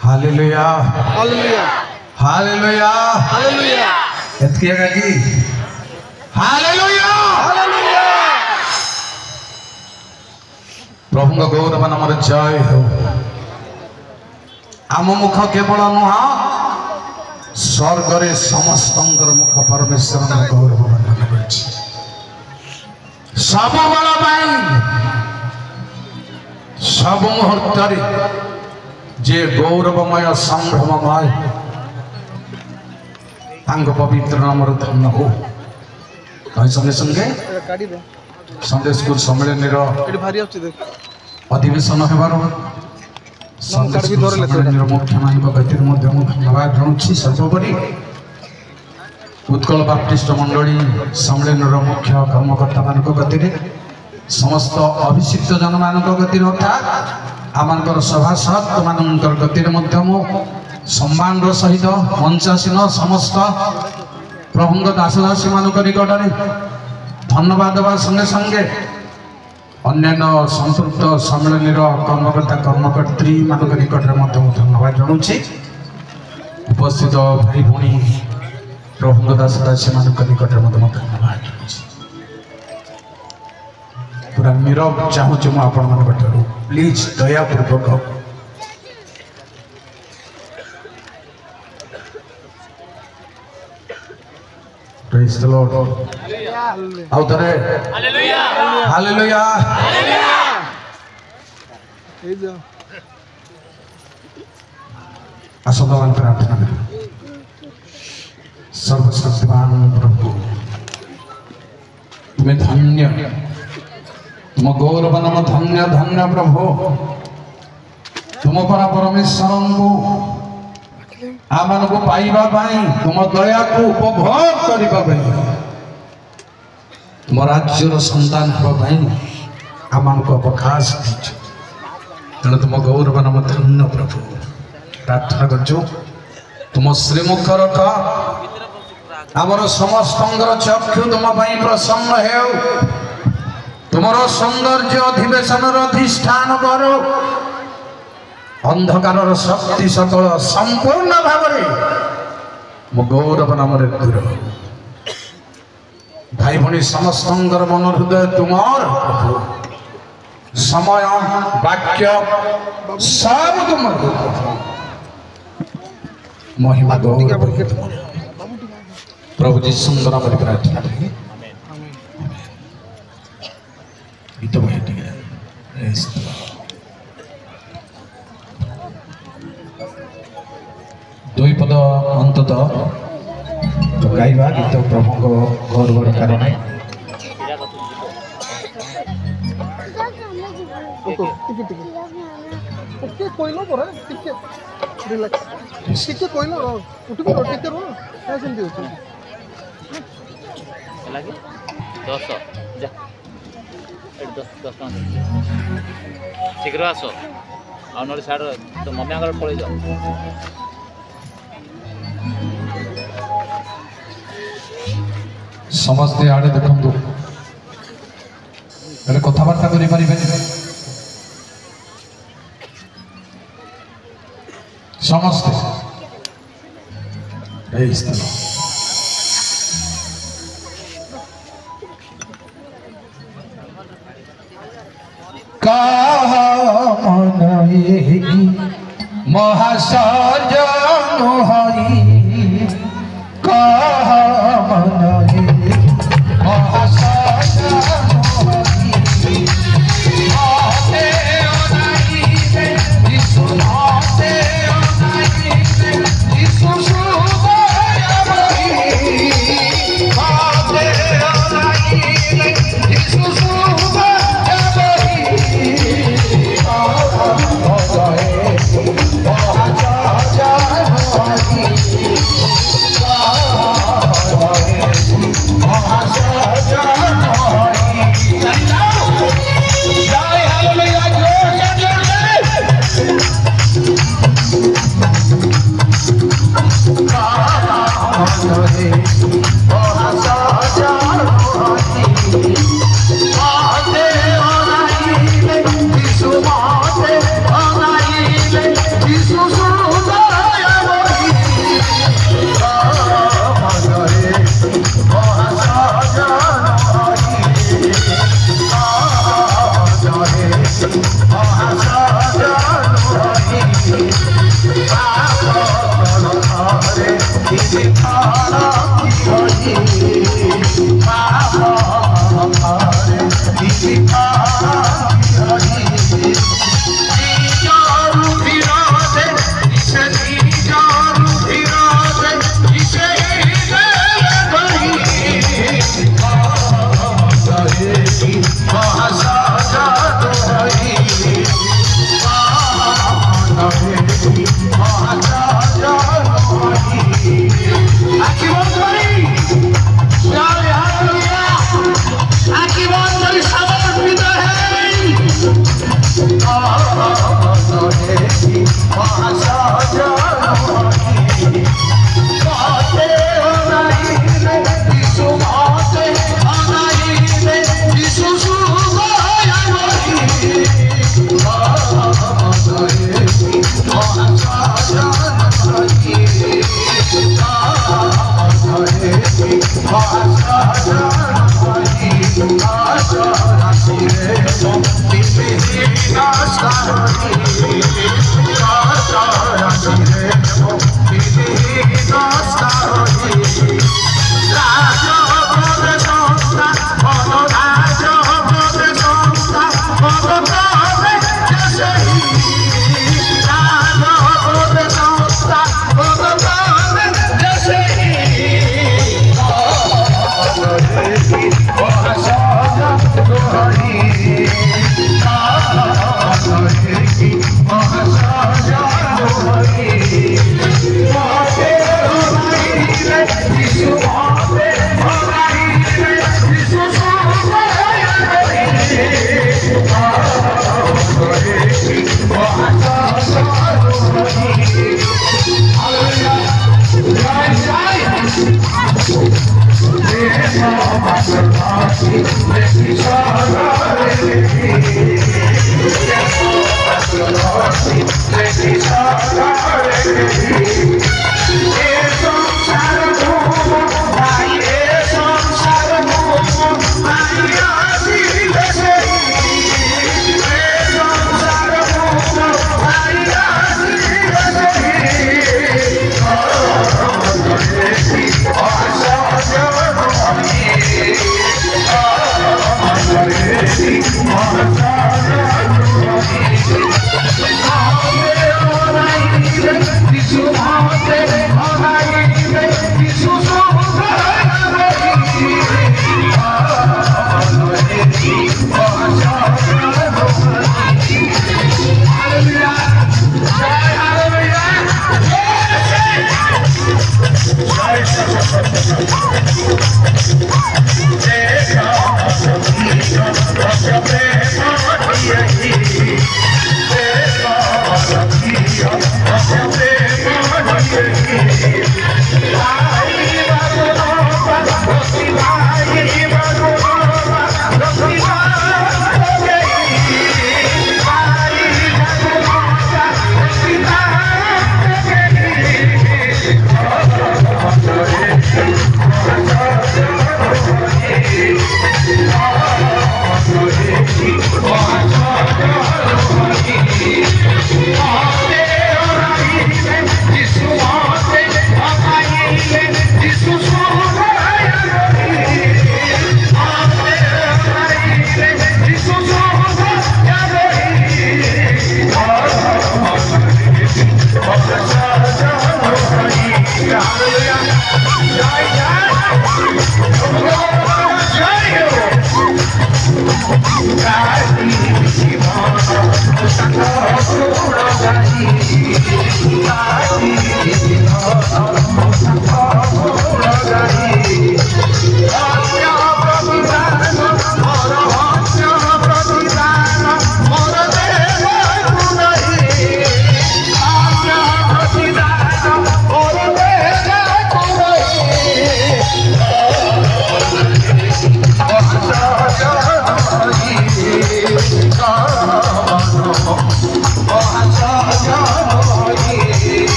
Hallelujah hallelujah hallelujah hallelujah एतकेगा जी hallelujah hallelujah प्रभु का गौरव नाम जय हो आम मुख केवल नुह स्वर्ग रे समस्त मुख परमेश्वर गौरव वर्णन कर सब बल सब मुहूर्त जे गौरवमय संभ्रममय पवित्र नाम धन्य हो संगे संगे संडे स्कूल सम्मेलन अधिवेशन होबार मुख्य मान धन्यवाद जनाऊँ सर्वोपरि उत्कल बाप्टिस्ट मंडली सम्मेलन मुख्य कर्मकर्ता मान गति समस्त अभिषिक्त जन मान गति अर्थात आमर सभासद मान गति सम्मान सहित मंचासीन समस्त प्रभु दासदासी मान निकट में धन्यवाद देवा संगे संगे अन्यान्य संपृक्त सम्मेलन कर्मकर्ता कर्मकर्त्री मान निकट में धन्यवाद जनाऊँ उपस्थित भाई भूणी प्रभु दासदासी मान निकट में धन्यवाद पूरा नीरव चाहूँ आपण मान प्लीज दयापूर्वक Praise the Lord. Out there. Hallelujah. Hallelujah. Hallelujah. असलवान प्रार्थना करें सर्वशक्तिमान प्रभु तुम्हें धन्य तुम गौरव नाम धन्य धन्य प्रभु तुम पर परमेश्वर को आमान को पाइबा तुम दया को उपभोग करने तुम राज्यर संतान हाँपाई आमान को अवकाश तेणु तुम गौरव नाम धन्य प्रभु प्रार्थना कर तुम श्रीमुख रख आमर समस्त चक्षु तुम प्रसन्न हो तुम सौंदर्य अधिवेशन अधिष्ठान करो अंधकार शक्ति सकल संपूर्ण भाव मो गौरव नाम दूर भाई भनी समस्त मन हृदय तुमार समय वाक्य सब तुम महिमा गौरव प्रभु जी सुंदर नाम प्रार्थना गीत दुई पद अंततः तो गाइबा गीत प्रभु को गौरवर कारण शीघ्र आस आउन साइड तो मम्मी आगे पड़े जाओ समस्ते आड़े देखु कथबार्ता करें समस्ते महासार्य हरि Oh,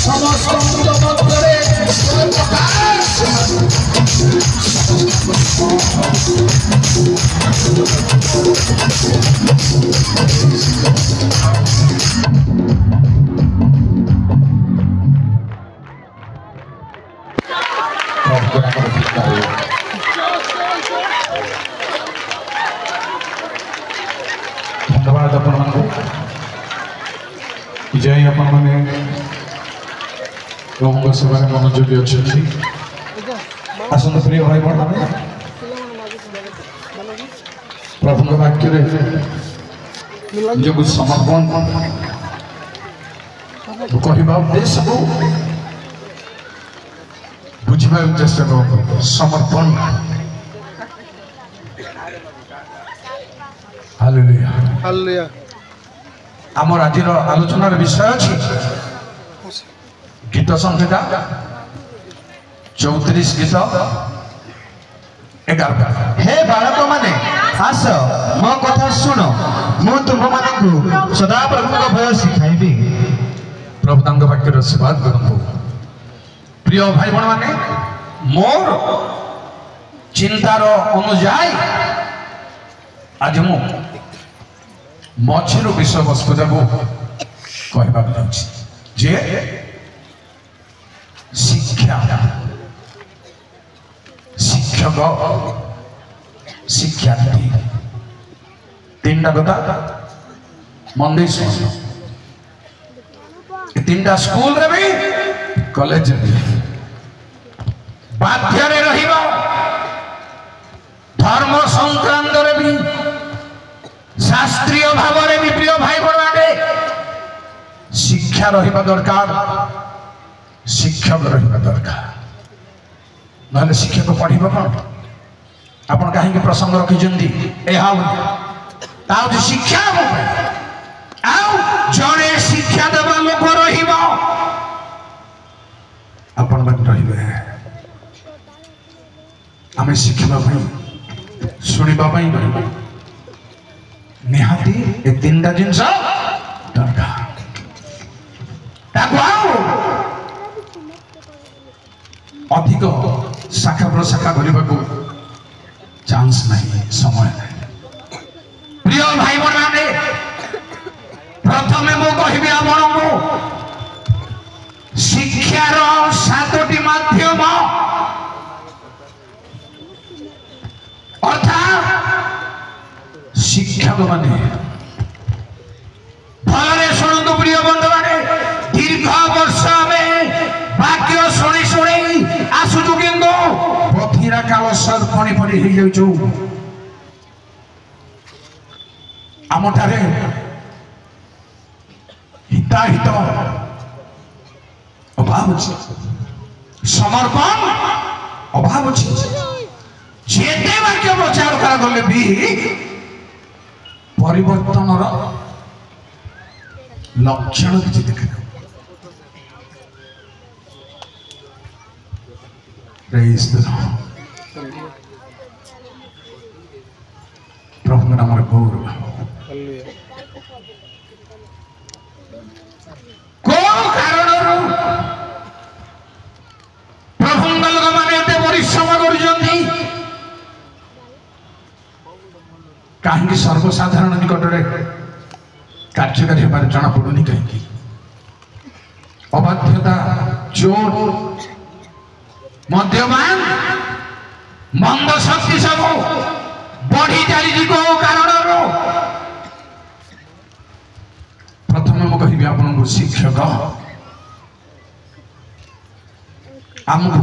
समस्त मध्य धन्यवाद अपन जय अपन मैंने प्रभु सेवा मनोयोगी अच्छे आसंत प्रिय भाई बहन प्रभु वाक्य निजक समर्पण कहवा उद्देश्य को बुझा चेष्टा कर समर्पण हालेलुया हालेलुया आमर आज आलोचनार विषय अच्छी गीत संहिता 34 गीत 11 हे बालक माने आस मो कथा शुण मु तुम मानकु सदा प्रभु को भय सिखाइबी प्रभु तांग वाक्य आशीर्वाद करंतु प्रिय भाई बहन माने मोर चिंतार अनुजाई आज मु मझिर विषय वस्तु जाको कहबा जे शिक्षा शिक्षक शिक्षार्थी तीन कथा मन दे तीन स्कूल रे भी कॉलेज बाध्य रहिबा धर्म संक्रांत रे भी शास्त्रीय भाव रे भी प्रिय भाई बहन शिक्षा रहिबा दरकार शिक्षक रहिबा दरकार नहले शिक्षक पढ़िबो कोन आपण कहीं प्रसंग रखिजंदी ए हाउ शिक्षा आउ जड़े शिक्षा देवा लोक रहिबो आपण मन रहिबे आमे शिखिबा पई सुनिबा पई निहाती ए तीनटा जिनस दरकार ताको अधिक शाखा प्रशाखा करने को चांस नहीं समय नहीं प्रिय भाई बहन प्रथम मु कहबी आपको शिक्षार 7टी माध्यम अर्थात शिक्षक माने भलरे शुणु प्रिय बंधु माने दीर्घ वर्ष में वाक्य शुणी शुणी आसुचु किंतु पथिरा काल सर्पणी पड़ी हो जाउछु आमठारे हिताहित अभाव अछि समर्पण अभाव अछि जेते वाक्य प्रचार करा गले भी परिवर्तन लक्षण किसी देखा प्रभु नाम गौरव को कारण प्रभु लोक मैंने एते परिश्रम करुचंती कहीं सर्वसाधारण निकटरे कार्यकारी होबार जना पड़ुनी कहीं अबाध्यता चोर मद्यपान मंद शक्ति सब बढ़ी चली को कारण प्रथम मु कहि आपन शिक्षक आमको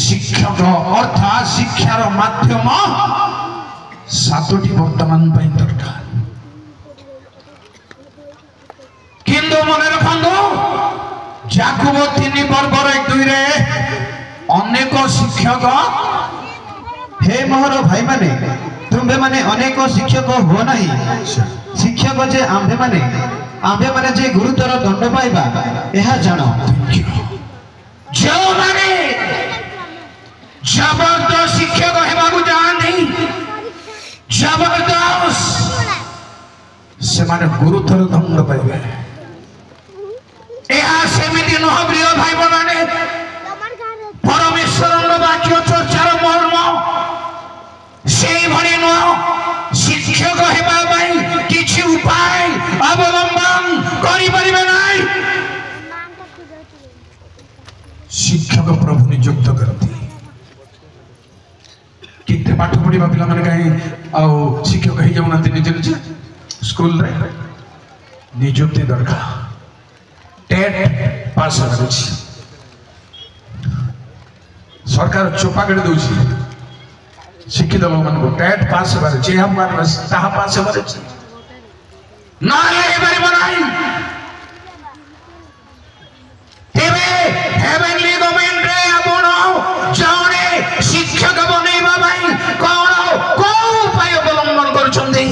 शिक्षक अर्थात शिक्षार माध्यम 7टी वर्तमान दरकार किंतु मन रखु जाकुब 3:1-2 रे अनेक शिक्षक हे मोहर भाई माने तुम्भे माने अनेक शिक्षक हो नहीं शिक्षक जे आंभे माने जे गुरुतर दंड पाइबा यह जानो जो माने जबरदस्त शिक्षक हेबाकु जानी जबरदस्त से माने गुरुतर दंड पाइबे सेमिति नुह प्रिय भाई बने परमेश्वर वाक्य चर्चार मर्म से भली नुह शिक्षक होगा किसी उपाय अवलंबन करें शिक्षक प्रभु नियुक्त करती कितने पाठ पढ़ा पिला मैंने कहीं शिक्षक हो जाऊना निजे निजे स्कूल रे नियुक्ति दरकार टेट पास हो सरकार चोपा कर दूसरी शिक्षित लोक मान को टेट पास होबार पास होबार ना हेवेनली गवर्नमेंट रे आपण जणे शिक्षक बनैबा भाई कोन को उपाय अवलंबन करछन्ती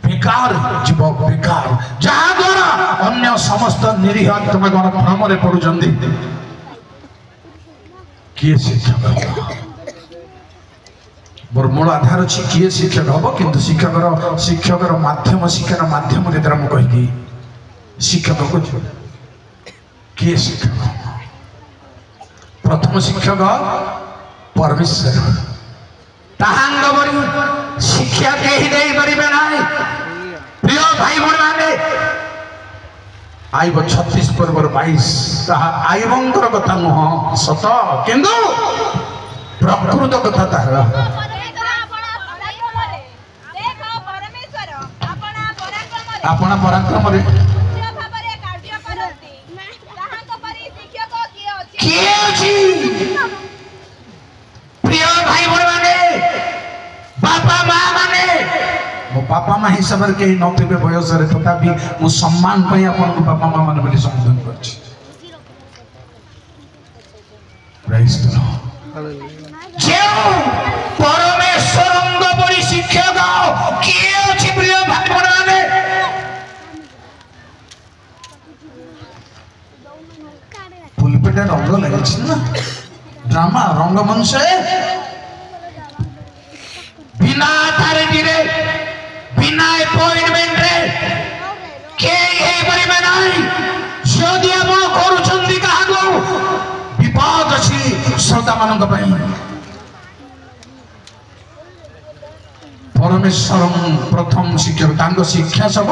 बेकार जीवक बेकार जहाँ द्वारा अन्य समस्त निरीह आत्मा गण भ्रम रे पड़ुछन्ती किए शिक्षक मोर मूल आधार अच्छी किए शिक्षक हम किंतु शिक्षकर माध्यम शिक्षार माध्यम के द्वारा मुझे शिक्षक को किए शिक्षक प्रथम शिक्षक परमेश्वर ताहांगवरी शिक्षा केही दे परिबे नाही प्रिय भाई बहन माने आइब 36 पर्वर 22 ताहा आइबंकर कथा नुह सत किंतु प्रकृत कथा ताहा अपना पराक्रम रे प्रिय भाई बहन बापा माँ माने मो बापा माँ हिसाब से कहीं नथिबे बयस रे तथापि मु सम्मान पई आपन बापा माँ माने बोली संबोधन करछि प्रेज द लॉर्ड जे परमेश्वरंग बड़ी शिक्षक किए अछि प्रिय भाई बहन पुलपेट रंग लगे ना ड्रामा रंगमंच बिना अथॉरिटी रे बिना अपॉइंटमेंट रे के हे परिबे नाही जदि आपण करूछन्ती काहाको विपद अछि श्रोता मानक पई परमेश्वर प्रथम शिक्षक तांको शिक्षा सब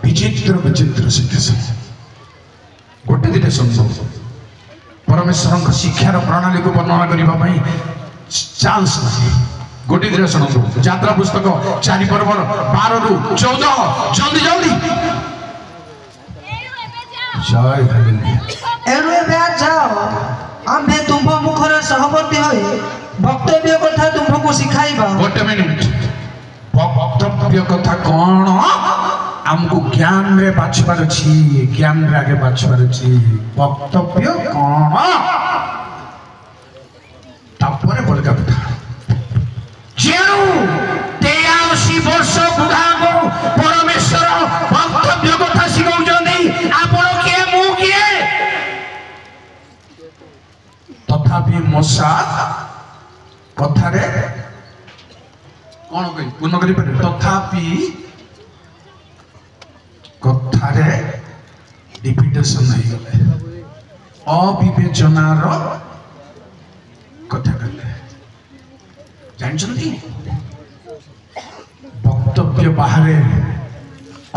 विचित्र विचित्र शिक्षा सब गोटे दिन सुन परमेश्वर शिक्षार प्रणाली को वर्णना करने चांस नहीं गोटे दिन शुणु यात्रा पुस्तक 4 पर्व 12 रु 14 जल्दी जल्दी जय हालेलुया जाओ आम्भे तुम मुखर सहवर्ती होई वक्तव्य कथा तुमको सिखाइबा गोटे मिनिट वक्तव्य कथा कौन हमको ज्ञान रे बाछबार छी ज्ञान रे आगे बाछबार छी वक्तव्य कौन तापरे बलका कथा जेनु 83 वर्ष बुढ़ा को परमेश्वर वक्तव्य कथा सिखाउ जंदी आपण के मु के तथापि मोसा कथा रे कौन कहि पूर्ण करि पारे तथापि कथारे रिपीटेशन नहीं गले अविवेचनार कथा कहले जानछन्ती वक्तव्य बाहरे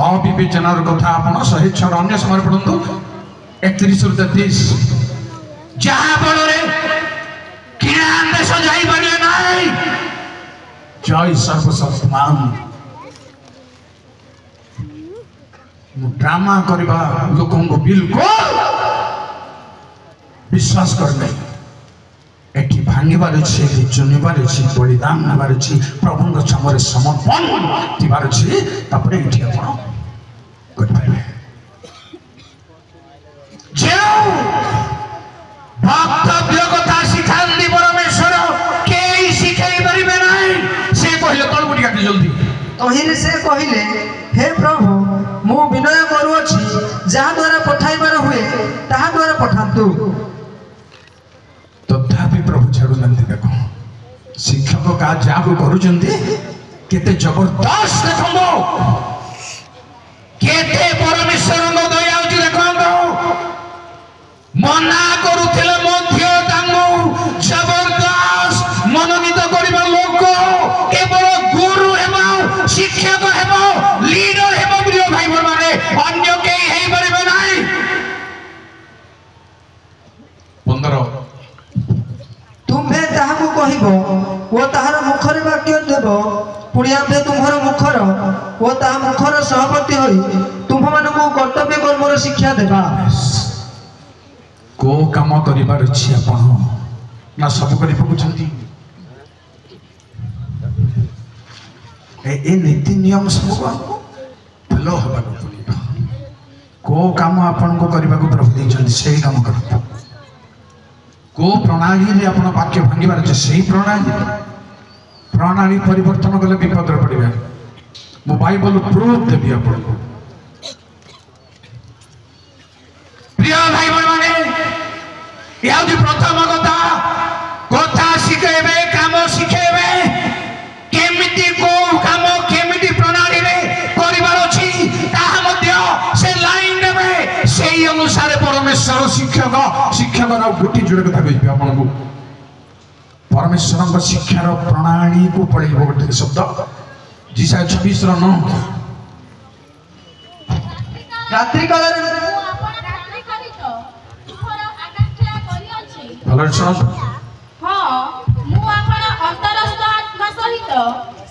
अविवेचनार कथा आपण 106 अन्य समय पढंतु 31 रु 33 जहाँ फल रे ज्ञान देश जाई पारे नाही जय सर्वशक्तिमान ड्रामा करवा लोकों को बिल्कुल विश्वास करने एटी भांगीबार अच्छे चुनिबार अच्छे बलिदान नेबार अच्छे प्रभु छमरे समर्पण दिबार अच्छे तापरे एटी आपण करबे जे वक्तव्य कथा सिखांदी परमेश्वर के सिखाई परिबे नाही से कहले तळ गुडी काटी जल्दी तहिरे से कहले हे प्रभु मु विनय करूअछि जहाँ द्वारा पठाइबार हुए ताहा द्वारा पठांतु तथापि प्रभु छाड़ू नंदी देखो शिक्षक का जागु करूचंती केते जबरदस्त देखो केते परमेश्वर ଓ ତାହା ମୁଖର ସହବର୍ତ୍ତୀ ହୋଇ ତୁମ୍ଭମାନଙ୍କୁ କର୍ତ୍ତବ୍ୟ କର୍ମର ଶିକ୍ଷା ଦେବା। କୋ କାମ କରିବାର ଅଛି ଆପଣ ନା ସବୁ କରି ପକାଉଛନ୍ତି? ଏ ନୀତି ନିୟମ ସବୁ ଭଲ ହେବାକୁ ପଡ଼ିବ। କୋ କାମ ଆପଣଙ୍କୁ କରିବାକୁ ପ୍ରଭୁ ଦେଇଛନ୍ତି ସେଇ କାମ କରନ୍ତୁ। କୋ ପ୍ରଣାଳୀରେ ଆପଣ ବାକ୍ୟ ଭାଙ୍ଗିବାର ଅଛି ସେଇ ପ୍ରଣାଳୀ ପରିବର୍ତ୍ତନ କଲେ ବିପଦରେ ପଡ଼ିବେ। ମୁଁ ବାଇବଲ ପ୍ରୁଫ ଦେବି ଆପଣଙ୍କୁ। ପ୍ରିୟ ଭାଇ ଭଉଣୀମାନେ, ଏ ହେଉଛି ପ୍ରଥମ କଥା ଶିଖେଇବେ, କାମ ଶିଖେଇବେ। କେମିତି କୋଉ କାମ କେମିତି ପ୍ରଣାଳୀରେ କରିବାର ଅଛି ତାହା ମଧ୍ୟ ସେ ଲାଇନ ଦେବେ। ସେଇ ଅନୁସାରେ ପରମେଶ୍ୱର ଶିକ୍ଷକର ଗୋଟିଏ ଯୋଡ଼େ କଥା କହିବି ଆପଣଙ୍କୁ। ପରମେଶ୍ୱରଙ୍କ ଶିକ୍ଷାର ପ୍ରଣାଳୀକୁ ପଳେଇବ ଗୋଟେ ଶବ୍ଦ ଯିଶା 26:9। ରାତ୍ରି କାଳରେ ଭଲରେ ଶୁଣନ୍ତୁ। ମୁଁ ଆପଣ ଅନ୍ତରସ୍ଥ ଆତ୍ମା ସହିତ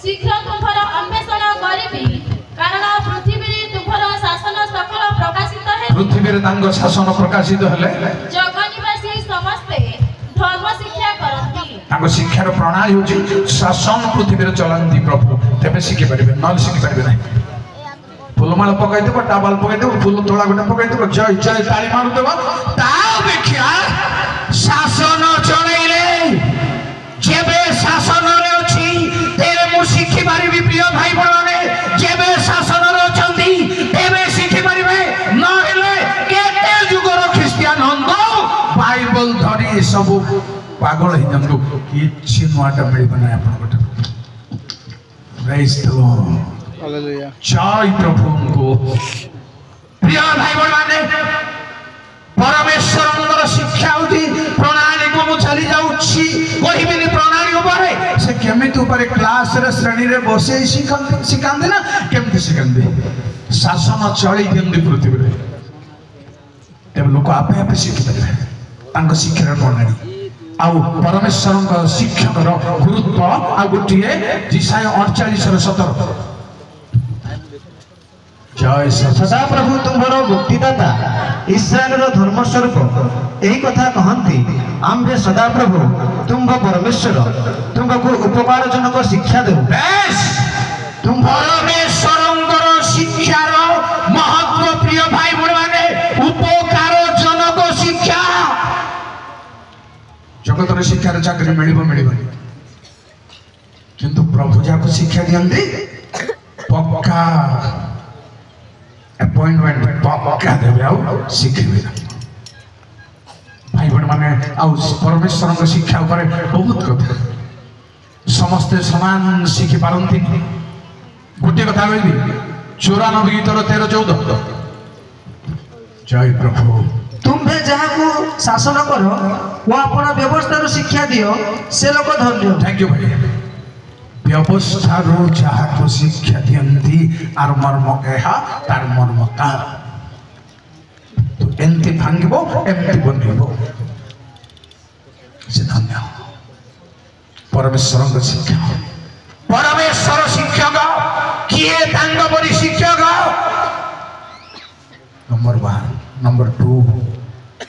ଶୀଘ୍ର ତୁମ୍ଭର ଅନ୍ୱେଷଣ କରିବି, କାରଣ ପୃଥିବୀରେ ତୁମ୍ଭର ଶାସନ ସକଳ ପ୍ରକାଶିତ ହେଲେ। ପୃଥିବୀରେ ତାଙ୍କ ଶାସନ ପ୍ରକାଶିତ ହେଲେ ଜଗ ନିବାସୀ ସମସ୍ତେ ଧର୍ମ ଶିକ୍ଷା କରନ୍ତି। ତାଙ୍କ ଶିକ୍ଷାର ପ୍ରଣାଳୀ ହେଉଛି ଶାସନ ପୃଥିବୀରେ ଚଳାନ୍ତି ପ୍ରଭୁ, ତେବେ ଶିଖିପାରିବେ, ନହେଲେ ଶିଖିପାରିବେ ନାହିଁ। ଫୁଲମାଳ ପକାଇଦେବ, ଟାବଲ ପକାଇଦେବ, ଫୁଲ ତୋଳା ଗୋଟେ ପକାଇଦେବ, ଜୟ ଜୟ ତାଳି ମାରୁଦେବ। ତା ଅପେକ୍ଷା ଶାସନ ଚଳେଇଲେ, ଯେବେ ଶାସନରେ ଅଛି ତେବେ ମୁଁ ଶିଖିପାରିବି। ପ୍ରିୟ ଭାଇ ଭଉଣୀମାନେ, ଯେବେ ଶାସନରେ ଅଛନ୍ତି ତେବେ ଶିଖିପାରିବେ, ନହେଲେ କେତେ ଯୁଗର ଖ୍ରୀଷ୍ଟିଆନ ହୁଅନ୍ତୁ, ବାଇବଲ ଧରି ସବୁ ପାଗଳ ହେଇଯାନ୍ତୁ, କିଛି ନୂଆଟା ମିଳିବ ନାହିଁ ଆପଣଙ୍କଠୁ। ପ୍ରେଜ୍ ଦ ଲର୍ଡ, ଜୟ ପ୍ରଭୁଙ୍କୁ। ପ୍ରିୟ ଭାଇ ଭଉଣୀମାନେ, ପରମେଶ୍ୱରଙ୍କର ଶିକ୍ଷା ହେଉଛି ପ୍ରଣାଳୀକୁ ମୁଁ ଚାଲି ଯାଉଛି କହିବିନି ପ୍ରଣାଳୀ ଉପରେ। ସେ କେମିତି ଉପରେ କ୍ଲାସରେ ଶ୍ରେଣୀରେ ବସେଇ ଶିଖାନ୍ତି ନା କେମିତି ଶିଖାନ୍ତି? ଶାସନ ଚଳେଇ ଦିଅନ୍ତି ପୃଥିବୀରେ, ତେବେ ଲୋକ ଆପେ ଆପେ ଶିଖିପାରିବେ ତାଙ୍କ ଶିକ୍ଷାର ପ୍ରଣାଳୀ। ଆଉ ପରମେଶ୍ୱରଙ୍କ ଶିକ୍ଷକର ଗୁରୁତ୍ୱ ଆଉ ଗୋଟିଏ ଯିଶାୟ 48:17। ଜୟ ସଦାପ୍ରଭୁ ତୁମ୍ଭର ମୁକ୍ତିଦାତା, ଇସ୍ରାଏଲର ଧର୍ମସ୍ୱରୂପ ଏହି କଥା କହନ୍ତି। ଆମ୍ଭେ ସଦାପ୍ରଭୁ ତୁମ୍ଭ ପରମେଶ୍ୱର ତୁମ୍ଭକୁ ଉପକାରଜନକ ଶିକ୍ଷା ଦେଉ। ପରମେଶ୍ୱରଙ୍କର ଶିକ୍ଷାର ମହତ୍ଵ ପ୍ରିୟ ଭାଇ ଭଉଣୀମାନେ, ଉପକାରଜନକ ଶିକ୍ଷା। ଜଗତରେ ଶିକ୍ଷାର ଚାକିରି ମିଳିବନି, କିନ୍ତୁ ପ୍ରଭୁ ଯାହାକୁ ଶିକ୍ଷା ଦିଅନ୍ତି ପକ୍କା ଆପଏଣ୍ଟମେଣ୍ଟ ପକ୍କା ଦେବେ, ଆଉ ଶିଖିବେ। ଭାଇ ଭଉଣୀମାନେ, ଆଉ ପରମେଶ୍ୱରଙ୍କ ଶିକ୍ଷା ଉପରେ ବହୁତ କଥା, ସମସ୍ତେ ସମାନ ଶିଖିପାରନ୍ତି। ଗୋଟିଏ କଥା କହିବି, 94 ଗୀତର 13-14। ଜୟ ପ୍ରଭୁ। ତୁମ୍ଭେ ଯାହାକୁ ଶାସନ କର ଓ ଆପଣ ବ୍ୟବସ୍ଥାରୁ ଶିକ୍ଷା ଦିଅ, ସେ ଲୋକ ଧନ୍ୟ। ଥ୍ୟାଙ୍କ ୟୁ ଭାଇ। ବ୍ୟବସ୍ଥାରୁ ଯାହାକୁ ଶିକ୍ଷା ଦିଅନ୍ତି, ଆର ମର୍ମ ଏହା, ତାର ମର୍ମ ତାର। ତୁ ଏମିତି ଭାଙ୍ଗିବ, ଏମିତି ବନେଇବ, ସେ ଧନ୍ୟ। ପରମେଶ୍ୱରଙ୍କ ଶିକ୍ଷା। ପରମେଶ୍ୱର ଶିକ୍ଷକ କିଏ? ତାଙ୍କ ପରି ଶିକ୍ଷକ। ନମ୍ବର 1। ନମ୍ବର 2,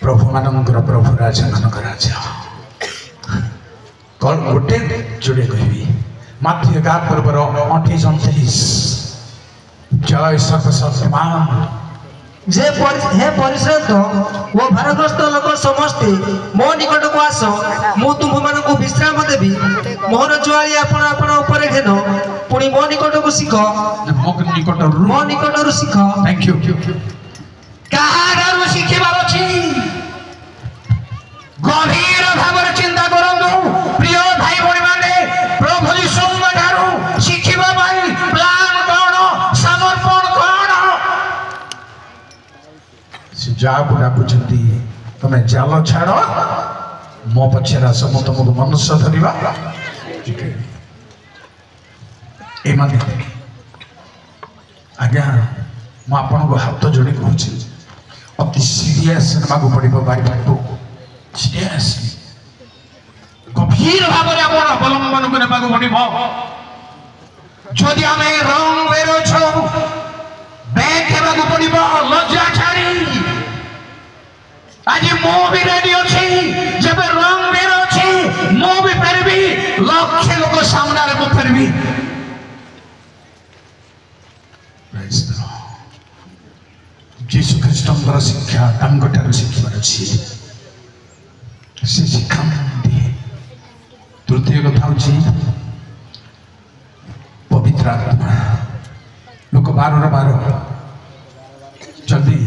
ପ୍ରଭୁ ମାନଙ୍କର ପ୍ରଭୁ, ରାଜା ମାନଙ୍କ ରାଜା। ଗୋଟେ ଯୋଡେ କହିବି, ମାଥ୍ୟୁ 11:28-29। ଜୟ ସର୍ବଶକ୍ତିମାନ। हे परिश्रांत ଓ ଭାରଗ୍ରସ୍ତ ଲୋକ ସମସ୍ତେ ମୋ ନିକଟକୁ ଆସ, ମୁଁ ତୁମ୍ଭମାନଙ୍କୁ ବିଶ୍ରାମ ଦେବି। ମୋହର ଜୁଆଳି ଆପଣ ଆପଣ ଉପରେ ଘେନ, ପୁଣି ମୋ ନିକଟକୁ ଶିଖ, ମୋ ନିକଟରୁ ଶିଖ। Thank you. କାହାଠାରୁ ଶିଖିବାର ଅଛି? ଗଭୀର ଭାବରେ ଚିନ୍ତା କରନ୍ତୁ ପ୍ରିୟ ଭାଇ ଭଉଣୀମାନେ, ପ୍ରଭୁ ଯୀଶୁଙ୍କ ଠାରୁ ଶିଖିବା ପାଇଁ ପ୍ଲାନ କଣ, ସମର୍ପଣ କଣ? ସେ ଯାହାକୁ ଡାକୁଛନ୍ତି, ତମେ ଜାଲ ଛାଡ, ମୋ ପଛରେ ଆସ, ମୁଁ ତମକୁ ମନୁଷ୍ୟ ଧରିବା ଶିଖେଇବି। ଏମାନେ ଆଜ୍ଞା, ମୁଁ ଆପଣଙ୍କୁ ହାତ ଯୋଡ଼ି କହୁଛି, ଅତି ସିରିୟସ୍ ନେବାକୁ ପଡ଼ିବ ବାଇବଲକୁ। ସିରିୟସ୍, ଗଭୀର ଭାବରେ ଆପଣ ଅବଲମ୍ବନକୁ ନେବାକୁ ପଡ଼ିବ। যদি আমি রং বেরোছ ব্যাগ হেବାକୁ ପଡିବ ଲଜ୍ଜା ଛାଡ଼ି ଆଜି ମୁଁ ବି ରେଡି ଅଛି ଯେବେ ରଙ୍ଗ ବେର ଅଛି ମୁଁ ବି ଫେରିବି ଲକ୍ଷେ ଲୋକ ସାମ୍ନାରେ ମୁଁ ଫେରିବି ଯୀଶୁ ଖ୍ରୀଷ୍ଟଙ୍କର ଶିକ୍ଷା ତାଙ୍କଠାରୁ ଶିଖିବାର ଅଛି ସେ ଶିଖାନ୍ତି ତୃତୀୟ କଥା ହେଉଛି ପବିତ୍ର ଆତ୍ମା ଲୋକ 12 ଜଲ୍ଦି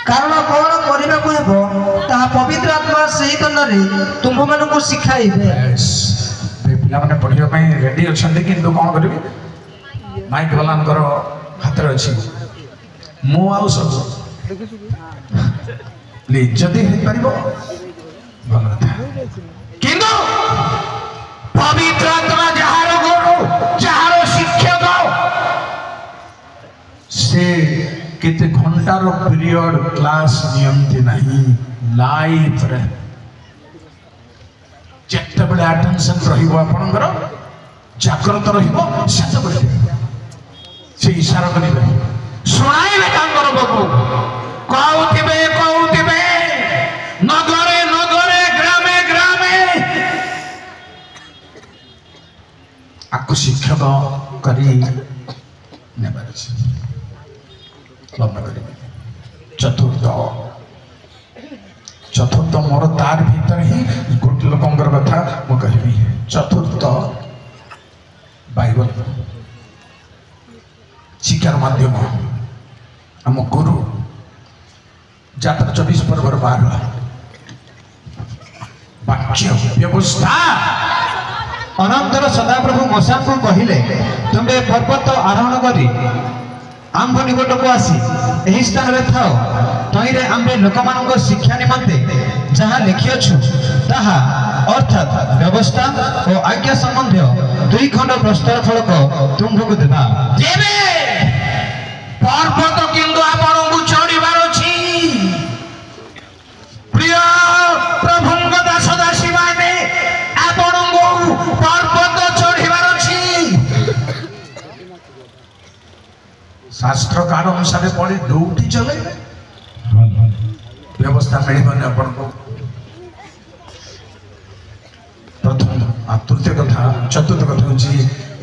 କାରଣ କଣ କରିବାକୁ ହେବ ତାହା ପବିତ୍ର ଆତ୍ମା ସେହି ଦଣ୍ଡରେ ତୁମ୍ଭମାନଙ୍କୁ ଶିଖାଇବେ ପିଲାମାନେ ପଢ଼ିବା ପାଇଁ ରେଡି ଅଛନ୍ତି କିନ୍ତୁ କ'ଣ କରିବେ ମାଇକ୍ ବାଲାଙ୍କର ହାତରେ ଅଛି ମୁଁ ଆଉ ସବୁ ପ୍ଲିଜ୍ ଯଦି ହେଇପାରିବ ଭଲ କଥା କିନ୍ତୁ ପବିତ୍ର ଆତ୍ମା ଯାହାର ଗୁରୁ ଯାହାର ଶିକ୍ଷକ ସେ କେତେ ଘଣ୍ଟାର ପିରିୟଡ଼ କ୍ଲାସ୍ ନିଅନ୍ତି ନାହିଁ ଲାଇଫରେ ଯେତେବେଳେ ଆଟେନସନ୍ ରହିବ ଆପଣଙ୍କର ଜାଗ୍ରତ ରହିବ ସେତେବେଳେ ସେ ଇଶାରା କରିବେ ଶୁଣାଇବେ ତାଙ୍କର ବାବୁ କହୁଥିବେ ନଗରେ ନଗରେ ଗ୍ରାମେ ଗ୍ରାମେ ଆକୁ ଶିକ୍ଷକ କରି ନେବାର ଅଛି ଲମ୍ବା କରିବେ ଚତୁର୍ଥ ମୋର ତାର ଭିତରେ ହିଁ ଗୋଟେ ଲୋକଙ୍କର କଥା ମୁଁ କହିବି ଚତୁର୍ଥ ବାଇବଲ ଶିକ୍ଷାର ମାଧ୍ୟମ ଆମ ଗୁରୁ ଯାତ୍ରା 24 ପର୍ବର 12 ବାକ୍ୟ ବ୍ୟବସ୍ଥା ଅନନ୍ତର ସଦାପ୍ରଭୁ ମୂଷାଙ୍କୁ କହିଲେ ତୁମେ ପର୍ବତ ଆରୋହଣ କରି ଆମ୍ଭ ନିକଟକୁ ଆସି ଏହି ସ୍ଥାନରେ ଥାଅ ତହିଁରେ ଆମ୍ଭେ ଲୋକମାନଙ୍କ ଶିକ୍ଷା ନିମନ୍ତେ ଯାହା ଲେଖିଅଛୁ ତାହା ଅର୍ଥାତ୍ ବ୍ୟବସ୍ଥା ଓ ଆଜ୍ଞା ସମ୍ବନ୍ଧୀୟ 2 ଖଣ୍ଡ ପ୍ରସ୍ତର ଫଳକ ତୁମ୍ଭକୁ ଦେବା ଦେବେ ପର୍ବତ କିନ୍ତୁ ଆପଣଙ୍କୁ ଚଢ଼ିବାର ଅଛି ପ୍ରିୟ ପ୍ରଭୁଙ୍କ ଦାସ ଦାସୀ ମାନେ ଆପଣଙ୍କୁ ପର୍ବତ ଚଢ଼ିବାର ଅଛି ଶାସ୍ତ୍ର କାଳ ଅନୁସାରେ ପଢ଼ି ଦୌଡ଼ି ଚଲେଇବେ ବ୍ୟବସ୍ଥା ମିଳିବନି ଆପଣଙ୍କୁ ପ୍ରଥମ ତୃତୀୟ କଥା ଚତୁର୍ଥ କଥା ହେଉଛି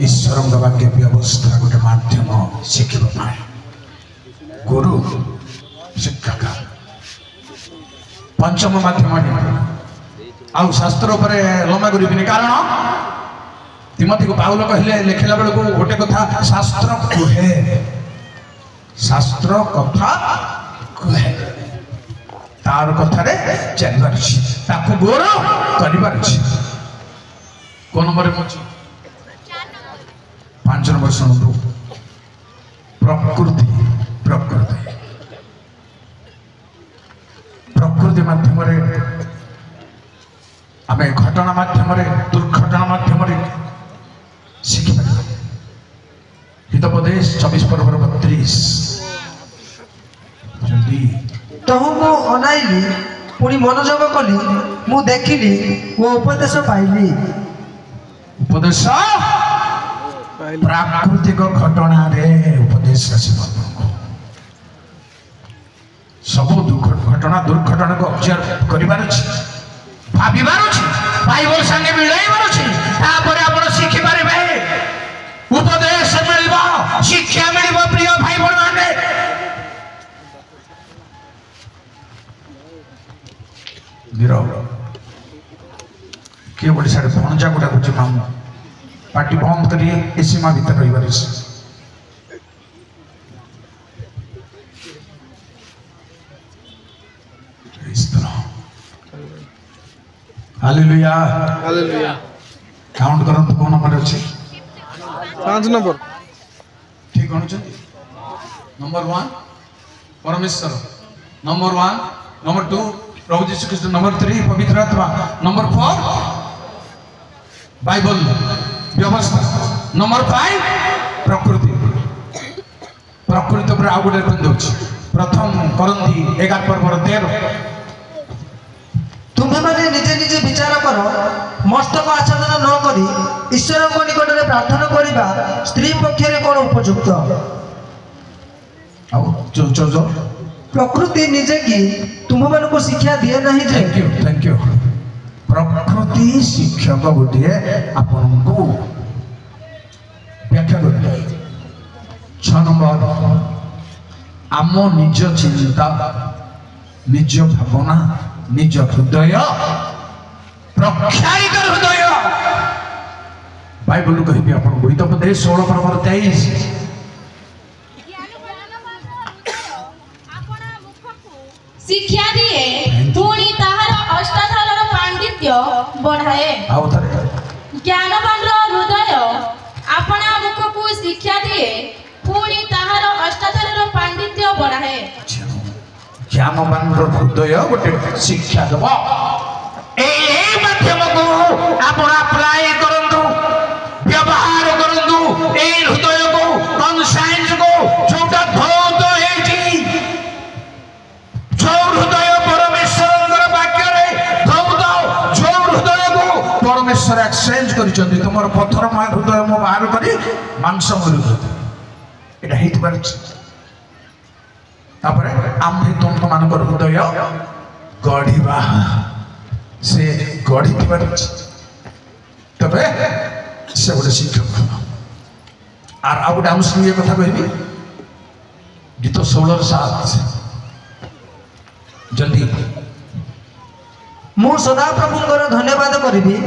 ଈଶ୍ୱରଙ୍କ ବାକ୍ୟ ବ୍ୟବସ୍ଥା ଗୋଟେ ମାଧ୍ୟମ ଶିଖିବା ପାଇଁ ଗୁରୁ ଶିକ୍ଷକ ପଞ୍ଚମ ମାଧ୍ୟମ ଆଉ ଶାସ୍ତ୍ର ଉପରେ ଲମ୍ବା କରିବିନି କାରଣ ତିମୋଥୀକୁ ପାଉଲ କହିଲେ ଲେଖିଲା ବେଳକୁ ଗୋଟେ କଥା ଶାସ୍ତ୍ର କୁହେ ଶାସ୍ତ୍ର କଥା କୁହେ ତାର କଥାରେ ଚାଲିବାର ଅଛି ତାକୁ ଗୋର କରିବାର ଅଛି କୋଉ ନମ୍ବରରେ ଅଛି 5 ନମ୍ବର ଶୁଣନ୍ତୁ ପ୍ରକୃତି ମାଧ୍ୟମରେ ଆମେ ଘଟଣା ମାଧ୍ୟମରେ ଦୁର୍ଘଟଣା ମାଧ୍ୟମରେ ଶିଖିପାରିବା ହିତୋପଦେଶ 24 ପର୍ବର 32 ଜଲ୍ଦି ତହୁ ମୁଁ ଅନାଇଲି ପୁଣି ମନୋଯୋଗ କଲି ମୁଁ ଦେଖିଲି ଓ ଉପଦେଶ ପାଇଲି ଉପଦେଶ ପ୍ରାକୃତିକ ଘଟଣାରେ ଉପଦେଶ ଆସିବ ସବୁ ଘଟଣା ଦୁର୍ଘଟଣାକୁ ଅବଜର୍ଭ କରିବାର ଅଛି ଭାବିବାର ଅଛି ବାଇବଲ ସାଙ୍ଗେ ମିଳାଇବାର ଅଛି ତାପରେ ଆପଣ ଶିଖିପାରିବେ ଉପଦେଶ ମିଳିବ ଶିକ୍ଷା ମିଳିବ ପ୍ରିୟ ଭାଇ ଭଉଣୀମାନେ କିଏ ଗୋଟେ ସାଡେ ଭଣଜା ଗୋଟେ ବୁଝି ମାମୁ ପାଟି ବନ୍ଦ କରି ଏ ସୀମା ଭିତରେ ରହିବାର ହାଲେଲୁୟା हालेलुया କାଉଣ୍ଟ କରନ୍ତୁ କୋଉ ନମ୍ବର ଅଛି 5 नंबर ଠିକ ଗଣୁଛନ୍ତି ନମ୍ବର 1 ପରମେଶ୍ୱର ନମ୍ବର 1 ନମ୍ବର 2 प्रभु यीशु ख्रीष्ट नंबर 3 पवित्र आत्मा नंबर 4 बाइबल व्यवस्था नंबर 5 प्रकृति पर आउ गोटे प्रथम करंती 11 पर्व 13 ତୁମ୍ଭେମାନେ ତୁମେମାନେ ନିଜେ ନିଜେ ବିଚାର କର, ମସ୍ତକ ଆଚ୍ଛାଦନ ନ କରି ଈଶ୍ୱରଙ୍କ ନିକଟରେ ପ୍ରାର୍ଥନା କରିବା ସ୍ତ୍ରୀ ପକ୍ଷରେ କ'ଣ ଉପଯୁକ୍ତ? ଆଉ ପ୍ରକୃତି ନିଜେ କି ତୁମମାନଙ୍କୁ ଶିକ୍ଷା ଦିଏ ନାହିଁ ଯେ थैंक यू प्रकृति शिक्षक गोटे आपन को व्याख्या कर 6 नंबर आम निज चिंता निज भावना निज हृदय प्रख्यायित हृदय बाइबल कहबी आपन गीतोपदेश 16 पर्व 23 शिक्षा दिए पुणी ताहार अष्टाधारर पांडित्य बढ़ाए ज्ञानवान हृदय अपना मुख को शिक्षा दिए पुणी ताहार अष्टाधारर पांडित्य बढ़ाए ज्ञानवान हृदय गोटे शिक्षा देव ए माध्यम को आपण अप्लाई करंतु व्यवहार करंतु ए हृदय को कॉन्साइंस को जोटा धौत हेची जो हृदय परमेश्वर वाक्य रे धौत जो हृदय को परमेश्वर एक्सचेंज करिसथि तुमर पत्थर मार हृदय मो बाहर करी मांस मरि एटा हेत पारछि तापर आम्भे तुम मानकर हृदय गढ़िबा से गढ़ी तबे से गोटे शिक्षक आर आ गोटे आम संगे कथा कहबी गीत 16:7 जल्दी मु सदा प्रभुଙ୍କର धन्यवाद करिबी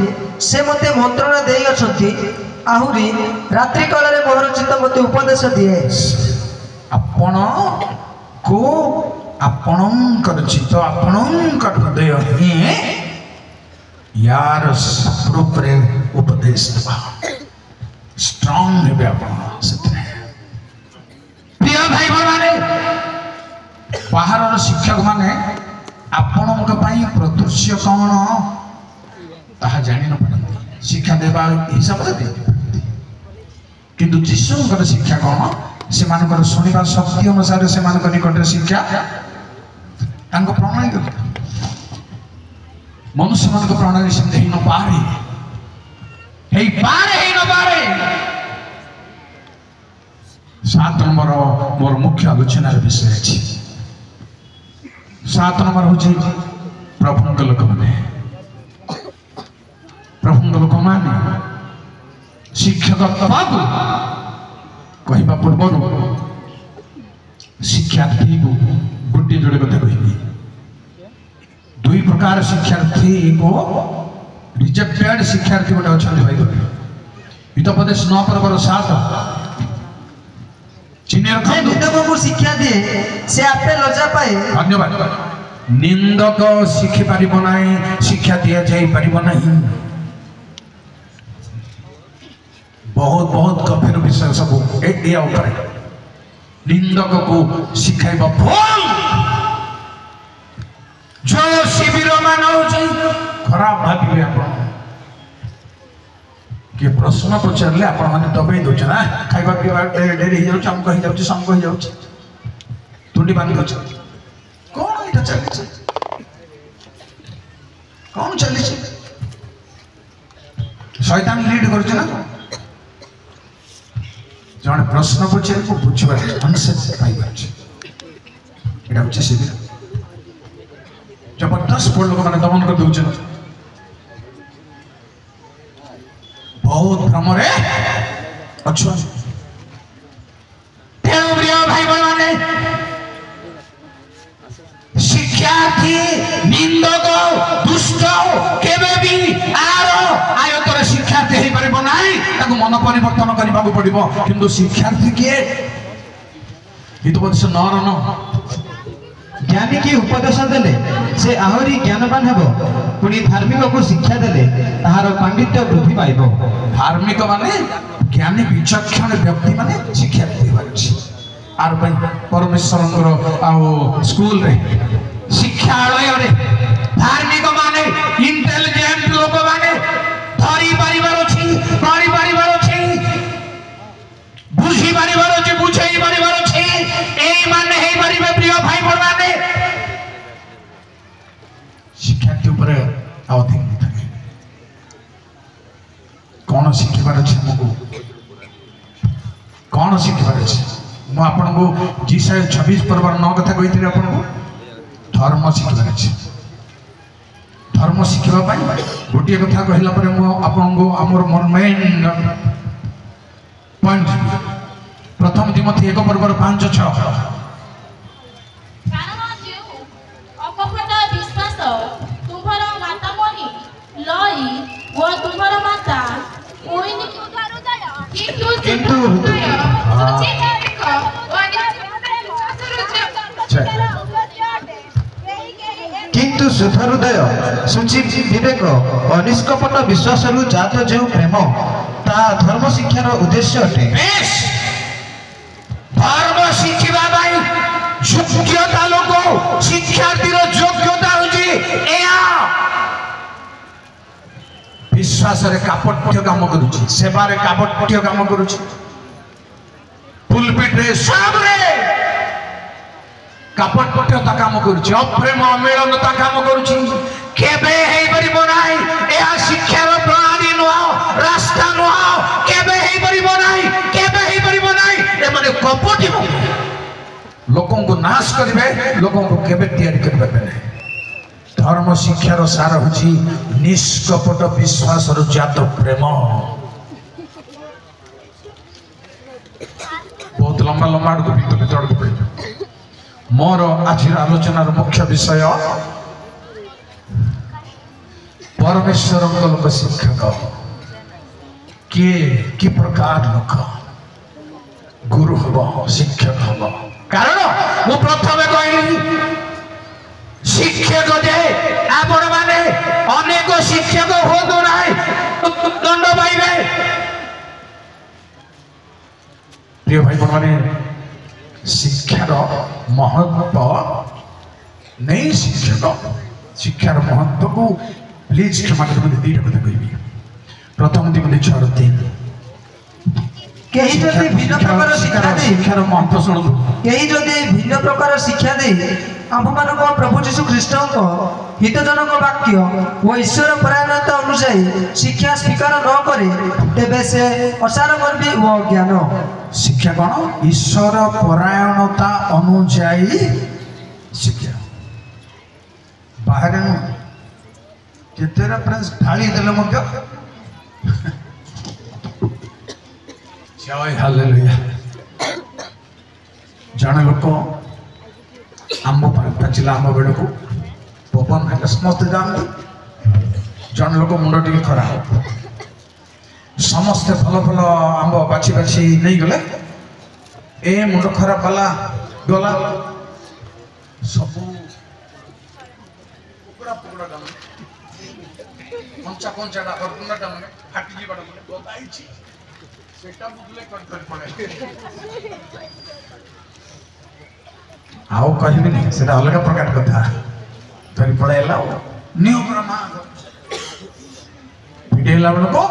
से मते मंत्रणा देई अछंती आहुरी रात्रि काଳରେ मोहर चित्त मते उपदेश दिए आपण को आपणकर चित्त आपणकर हृदय ही यार रूप रे उपदेश देबा स्ट्रांग हेबे आपण सेते प्रिय भाई माने बाहर शिक्षक माने आपणक पई प्रदर्श्य कौन ताहा जानि न पड़ती शिक्षा देबा हिसाब रे दे किंतु जीशुଙ୍କର शिक्षा कौन से मानकर सुनिबा शक्ति अनुसार से मानकर निकट शिक्षा तांको प्रणाली मनुष्य मान प्रणाली से नहीं न पारे हे पारे 7 नंबर मोर मुख्य आलोचनार विषय अछि 7 नंबर होची प्रभुଙ୍କ लोक माने शिक्षक बाबू कहवा पूर्व शिक्षार्थी को गोटे जोड़े कथा कहबी 2 प्रकार शिक्षार्थी को रिजेक्टेड शिक्षार्थी गोटे अच्छा भाई हितोपदेश 9 पर्व 7 निंदक को शिक्षा दिए से आपे लज्जा पाए धन्यवाद निंदक शिखि पारिब नाही शिक्षा दिया जाई पारिब नाही बहुत गंभीर विषय सब ए ऊपर निंदक को शिखाइबा भूल जो शिविर मानव खराब भाविबे आपण के प्रश्न पचारले आपण माने दबे दोछ ना खाइबा पीवा डेरी हो जाउछ हम कहि जाउछ संग कहि जाउछ तुंडी बांध गछ कोन इटा चली छै कोन चली छै शैतान लीड करछ ना जने प्रश्न पचारे को बुझवा आंसर पाई पाछ एटा होछ शिविर जबरदस्त पढ़ लोक माने दमन कर दउछ बहुत भ्रमरे अच्छा प्रिय भाई माने शिक्षार्थी निंदक दुष्ट केबे भी आरो आयतर शिक्षार्थी हे परिबो नाही ताको मन परिवर्तन करबा को पड़िबो किंतु शिक्षार्थी के हितोपदेश नरन ज्ञानी की उपदेश देले से आहरी ज्ञानवान हेबो पुनी धार्मिक को शिक्षा देले ताहार पांडित्य वृद्धि पाइबो धार्मिक माने ज्ञानी विचक्षण व्यक्ति माने शिक्षा देबाछि आर परमेश्वर स्कूल रे शिक्षालय रे धार्मिक माने इंटेलिजेंट लोक माने धरी परिवार अछि करि परिवार अछि बुझी परिवार अछि बुझई परिवार अछि ए माने हे परिवार प्रिय भाई माने शिक्षा के ऊपर आमको कौन शिखबार अच्छे मु आपको जिसाय 26 पर्वर 9 कथा कही आपको धर्म शिखबार अच्छे धर्म शिखा गोटे कथा कहला आपको आमर मोर मेन पॉइंट प्रथम तिमोथी 1 पर्वर 5-6 किंतु शुद्ध हृदय शुचि विवेक अनिष्कपट विश्वास जात जो प्रेम ता धर्म शिक्षार उद्देश्य अटे धर्म शिखा योग्यता लोक शिक्षार्थी योग्यता विश्वास कापट्य काम करुची सेवारे कापट्य काम करुची पुलपिट रे सब रे कापट्यता काम करुची अप्रेम अमिलनता काम करुची केबे हेई परिबो नाही एहा शिक्षार प्रणाली नुह रास्ता नुह केबे हेई परिबो नाही केबे हेई परिबो नाही ए माने कपटी लोकों को नाश करिवे लोकों को केबे तैयारी करबे नहीं धर्म शिक्षार सार हूँ निष्कपट विश्वास जात प्रेम बहुत लंबा लंबा आड़ को पड़े मोर आज आलोचनार मुख्य विषय परमेश्वर लोक शिक्षक किए कि प्रकार लोक गुरु हम शिक्षक हम कारण मु प्रथमे कहली शिक्षक जे आपण माने अनेक शिक्षक हो ना दंड पाइबे प्रिय भाई माने शिक्षार महत्व नहीं शिक्षार महत्व को प्लीज क्षमा कर दीटा कथा कहबी प्रथम दिन 6:3 केही जदि भिन्न प्रकार शिक्षा दे शिक्षार महत्व सुन केही जदि भिन्न प्रकार शिक्षा दे आमको प्रभु जीशु ख्रीष्ट हितजनक वाक्य वो ईश्वर परायणता अनुसार शिक्षा स्वीकार न करे तेबे से असार गर्भी वो ज्ञान शिक्षा कौन ईश्वर परायणता अनुसार शिक्षा बाहर केते रेफरेंस ढाली देले मध्य जय हालेलुया जन लोक आंब पाचिला आंब बेड़ को पवन है समस्त जानते जन लोक मुंड टी खराब समस्ते भल भल आंब बाछी बाछी नहीं गले ए मुंड खराब वाला गला सब कंचा कंचा अर्जुन डाल फाटी जीवा बताई सेटा बुझले कर पड़े आओ कहबी नहीं सेटा अलग प्रकार कथा धरी पड़ेला नियम रमा भिडेला को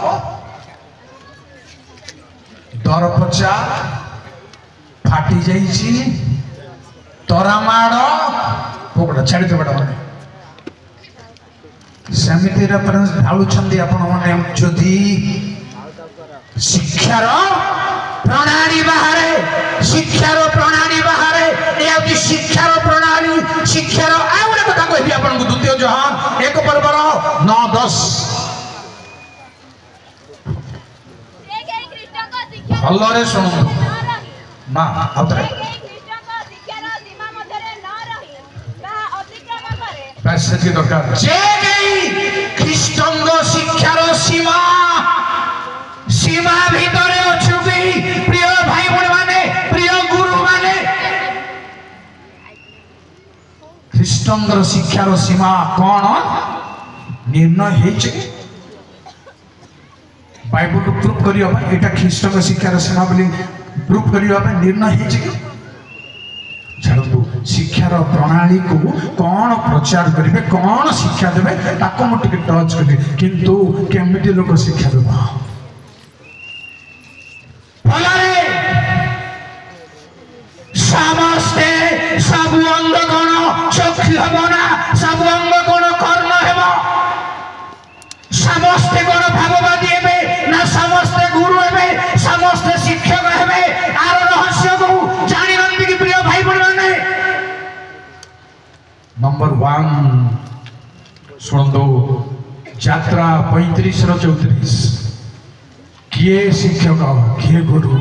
दर पचा फाटी जाइछि तरा माड़ पोकड़ा छाड़ी देबा माने सेमिति रेफरेंस ढालुछंदी आपण माने जदि शिक्षार प्रणाली बाहर शिक्षार प्रणाली बाहर ये शिक्षार प्रणाली शिक्षार आउ गोटे कथा कहबी आपन द्वितीय जहान 1 पर्वर 9-10 भलरे सुनु ना आउतरे पैसेज की दरकार जे गई ख्रीष्टांग शिक्षार सीमा सीमा भीतर अच्छी प्रिय भाई भाई माने प्रिय गुरु माने ख्रीष्टांगर शिक्षार सीमा कौन निर्णय है बाइबल प्रूफ करिया ख्रीष्टांग शिक्षार सीमा बोली प्रूफ करिया निर्णय है छाड़ू शिक्षार प्रणाली को कौन प्रचार करेंगे कौन शिक्षा देवे ताको मुझे टच करें किंतु केमिटी लोक शिक्षा देव समस्ते सब अंग गण चक्षु हेना सब अंग गण कर्ण हेब समस्ते गण भाववादी हेबे ना समस्ते गुरु हेबे नंबर 1 शुणु यात्रा 35-34 किए शिक्षक किए गुरु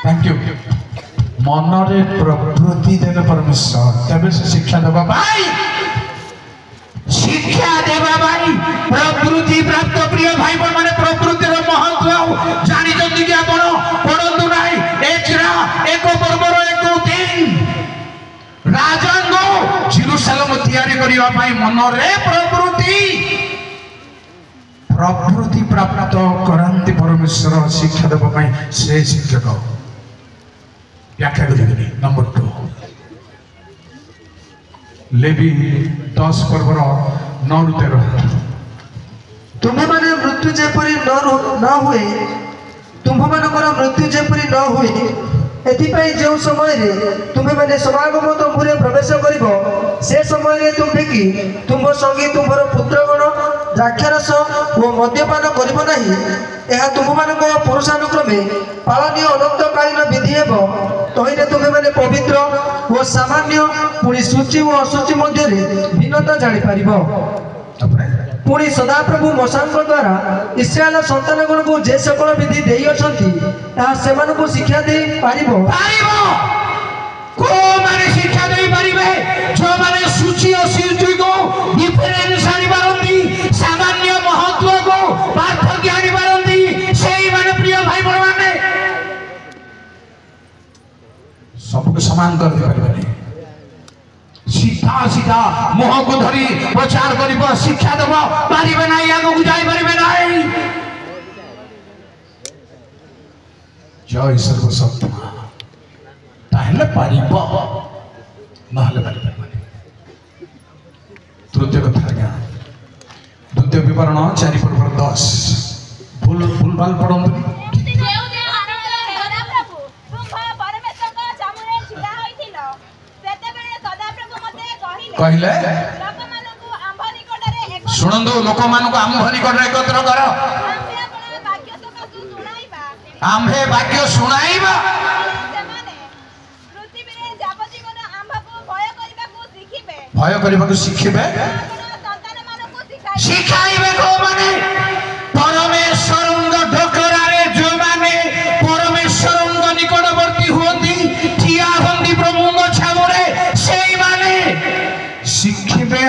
थैंक यू मनरे प्रवृत्ति देने परमेश्वर तबे से शिक्षा देवा भाई शिक्षा देवा भाई प्रवृत्ति प्राप्त प्रिय भाई माने प्रवृत्ति रो महत्व जानि जति कि आपण पढंतु नाही एचरा एक पर्वर एक दिन राजांगो जेरुसलेम तयारी करिवा भाई मनरे प्रवृत्ति प्राप्त करंती परमेश्वर शिक्षा देवा भाई से शिक्षक व्याख्या करेंगे। नंबर 2 लेवी 10 पर्वर 9-13 तुम्हें माने मृत्यु जेपरी न हुए तुम्भ मानकर मृत्यु जेपरी न हुए एथिपाई जो समय रे तुम्हें माने समागम तुम्भरे प्रवेश करिवो से समय रे तुम्हे की तुम्भ संगी तुम्भर पुत्रगण द्राक्षारस ओ मद्यपान करिवो नाही एहा तुम्भ मानको पुरुषानुक्रमे पालनीय अनंतकालीन विधि हेबो तहिरे तुम्हें माने पवित्र ओ सामान्य पुणी सूचि ओ असुचि मध्य रे भिन्नता जानि पारिबो पुणी सदाप्रभु मशांक द्वारा इस्राएल संतानगण को जे सकल विधि देई अछंती ता सेमान को शिक्षा दे पारिबो को माने शिक्षा दे पारिबे जो माने सूची और सिद्धि को डिफरेंस आनि पारंती सामान्य महत्व को पार्थक्य आनि पारंती सेही माने प्रिय भाई माने सबको समान कर दे पारिबे सीधा सीधा मुह को धरी प्रचार करिबो शिक्षा देबो पारिबे नाही आगो बुझाई पारिबे नाही जय सर्वशक्ति ताहले पारिबो नहले पारिबे नाही तृतीय कथा आज्ञा द्वितीय विवरण 4:10 भूल भाल पढंतु कहले शुणु लोक मान आम्भ निकट एकत्र कर आम्भे वाक्य शुणाइबा भय करबा को शिखिबे शिखाइबे को माने परमेश्वरंग ढोकरा रे जो माने परमेश्वरंग निकटवर्ती होती ठिया होंदी प्रभुंग छामरे सेई माने शिखिबे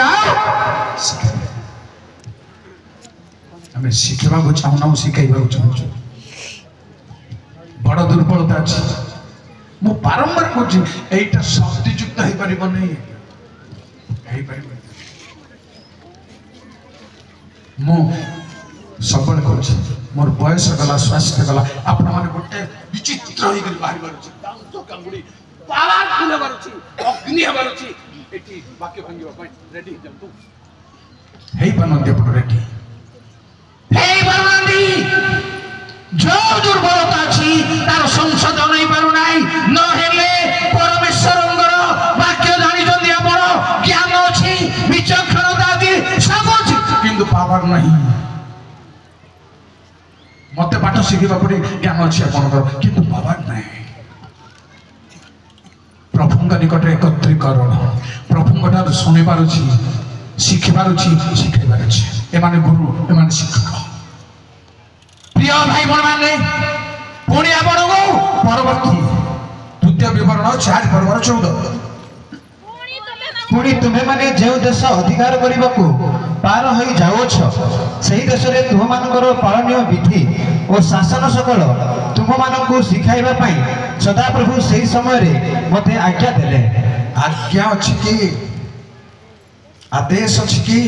हमें शिखवा को चाहना शिखाइबा को चाहू बड़ दुर्बलता अछि मु बारंबार कहछि एटा शक्तियुक्त हे परिबो नै हे परिबो मु सबल कहछि मोर बयस गला स्वास्थ्य गला आपण माने गोटे विचित्र हे कर बाहर बारछि दांत कांगुडी पावार फुले बारछि अग्नि हे बारछि एठी वाक्य भांगिबा पय रेडी जंतु हे बनंदी आपण रेडी हे बनंदी जो दुर्बलता अछि तार संशोधन नै पारु नै न हेले परमेश्वरंगर वाक्य जानि जंदी आपण ज्ञान अछि विचक्षणता अछि सब अछि किंतु पावर नहीं मते पाठ शिखिबा पड़े ज्ञान अछि आपनकर किंतु पावर नहीं प्रभुंग निकट एकत्रीकरण प्रभुंग ठार सुनि पारुछि शिखि पारुछि शिखै पारुछि ए माने गुरु ए माने शिक्षक प्रिय भाई बहन माने पुणी आपको परवर्ती द्वितीय विवरण 4:14 पुणी तुम्हें माने जो देश अधिकार करने को पार हो जाओछ सही देश रे तुम मानकर पालनीय विधि और शासन सकल तुम मानकु शिखाइबा पई सदा प्रभु सही समय रे मते आज्ञा देले आज्ञा अछि कि आदेश अछि कि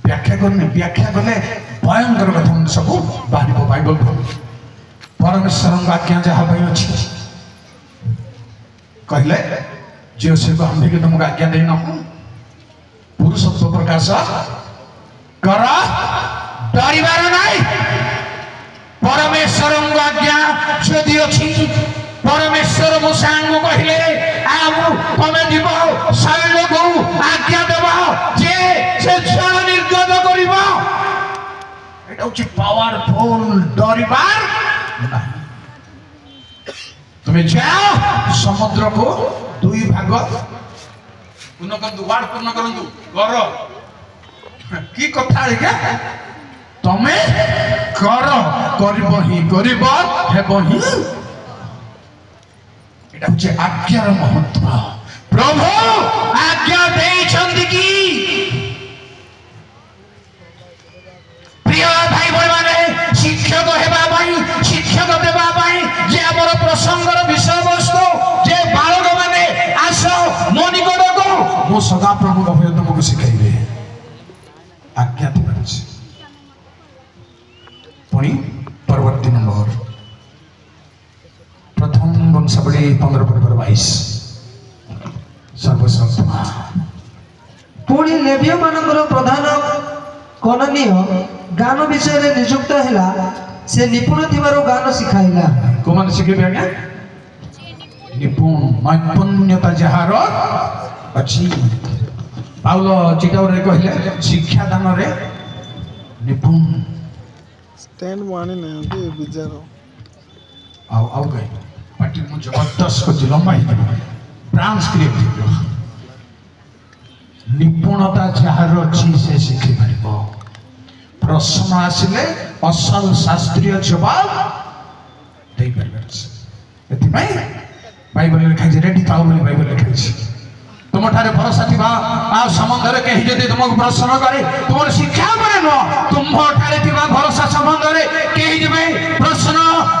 व्याख्या करने भयंकर कथा सब बाहर बाइबल परमेश्वर आज्ञा जहाँ अच्छी कहले जो से हम भी तुमको आज्ञा देना पुरुषत्व प्रकाश कर डरबार नहीं परमेश्वर आज्ञा जदि अच्छी परमेश्वर मूसा को कहले तुम जीव शैल को आज्ञा देव जे से हूँ पावरफुल डरिबार तुम्हें जाओ समुद्र को दुई भाग पूर्ण करंतु वार्ड पूर्ण करंतु कर की कथा है तमें कर करिब ही करिब हेबो ही एटा होचे आज्ञार महत्व प्रभु आज्ञा देइछन्ति की प्रिय भाई भाई माने शिक्षक हेबा पई शिक्षक देबा पई जे हमर प्रसंगर विषय वस्तु जे बालक माने आसो मो निकट को मो सदा प्रभु भय तुमको सिखाइबे आज्ञा दिबे पुणी परवर्ती नंबर प्रथम वंशावली 15:22 सर्वशक्तिमा पुणी लेवीय मानकर प्रधान कननीय गान विषय रे नियुक्त हैला से निपुण थिबारो गान सिखाइला को मान सिखेबे आज्ञा निपुण नैपुण्यता जहार अछि पाउल चिटाउरे कहले शिक्षा दान रे निपुण स्टैंड माने नहीं कि बिचारो आओ गए पार्टी में जबरदस्त को लंबा ही ब्रांच क्रिएट निपुणता जहार अच्छी से शिखी पारिबो प्रश्न आसिले असल शास्त्रीय जवाब दे पारिबो एति भाई बाइबल लिखा छै रेडी थाओ बोली बाइबल लिखा छै तुम ठारे भरोसा थिबा आ संबंध रे कहि जदि तुमको प्रश्न करे तुमर शिक्षा करे न तुम ठारे थिबा भरोसा संबंध रे कहि जबे प्रश्न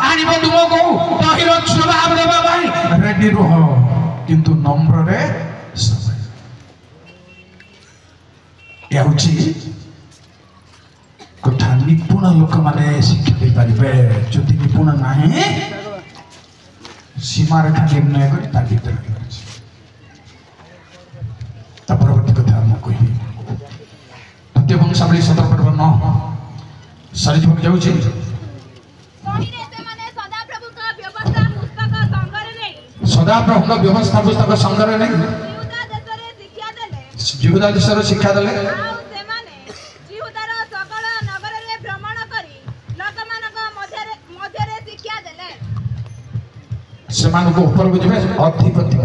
आनिबो तुमको तहिर जवाब देबा भाई रेडी रह किंतु नम्र रे समय या होची कथा निपुण लोक माने शिक्षा दे पारिबे जदि निपुण नाही सीमा रेखा निर्णय करी ता भीतर रहै परवर्ती कथा हम कही द्वितीय वंशावली 17:9 सारी जीवन जाउछि सदा प्रभु का व्यवस्था पुस्तक संग्रह नहीं जीवदा देश रे शिक्षा देले सेमान को ऊपर को जबे अधिपति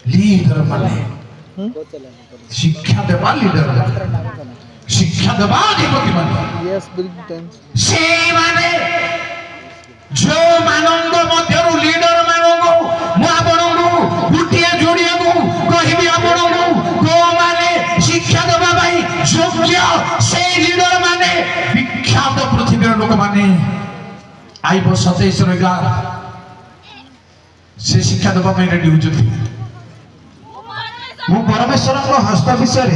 लीडर माने शिक्षा देवा लीडर शिक्षा देवा अधिपति माने यस बिग टाइम से माने जो मानंद मध्यरु लीडर मानंगो मु आपनंगो गुटिया जोड़िया को कहिबी आपनंगो को माने शिक्षा देवा भाई योग्य से लीडर माने विख्यात पृथ्वी लोक माने आइबो 27 रेगा से शिक्षा देवा में रेडी हो जति मु परमेश्वर को हस्त विषय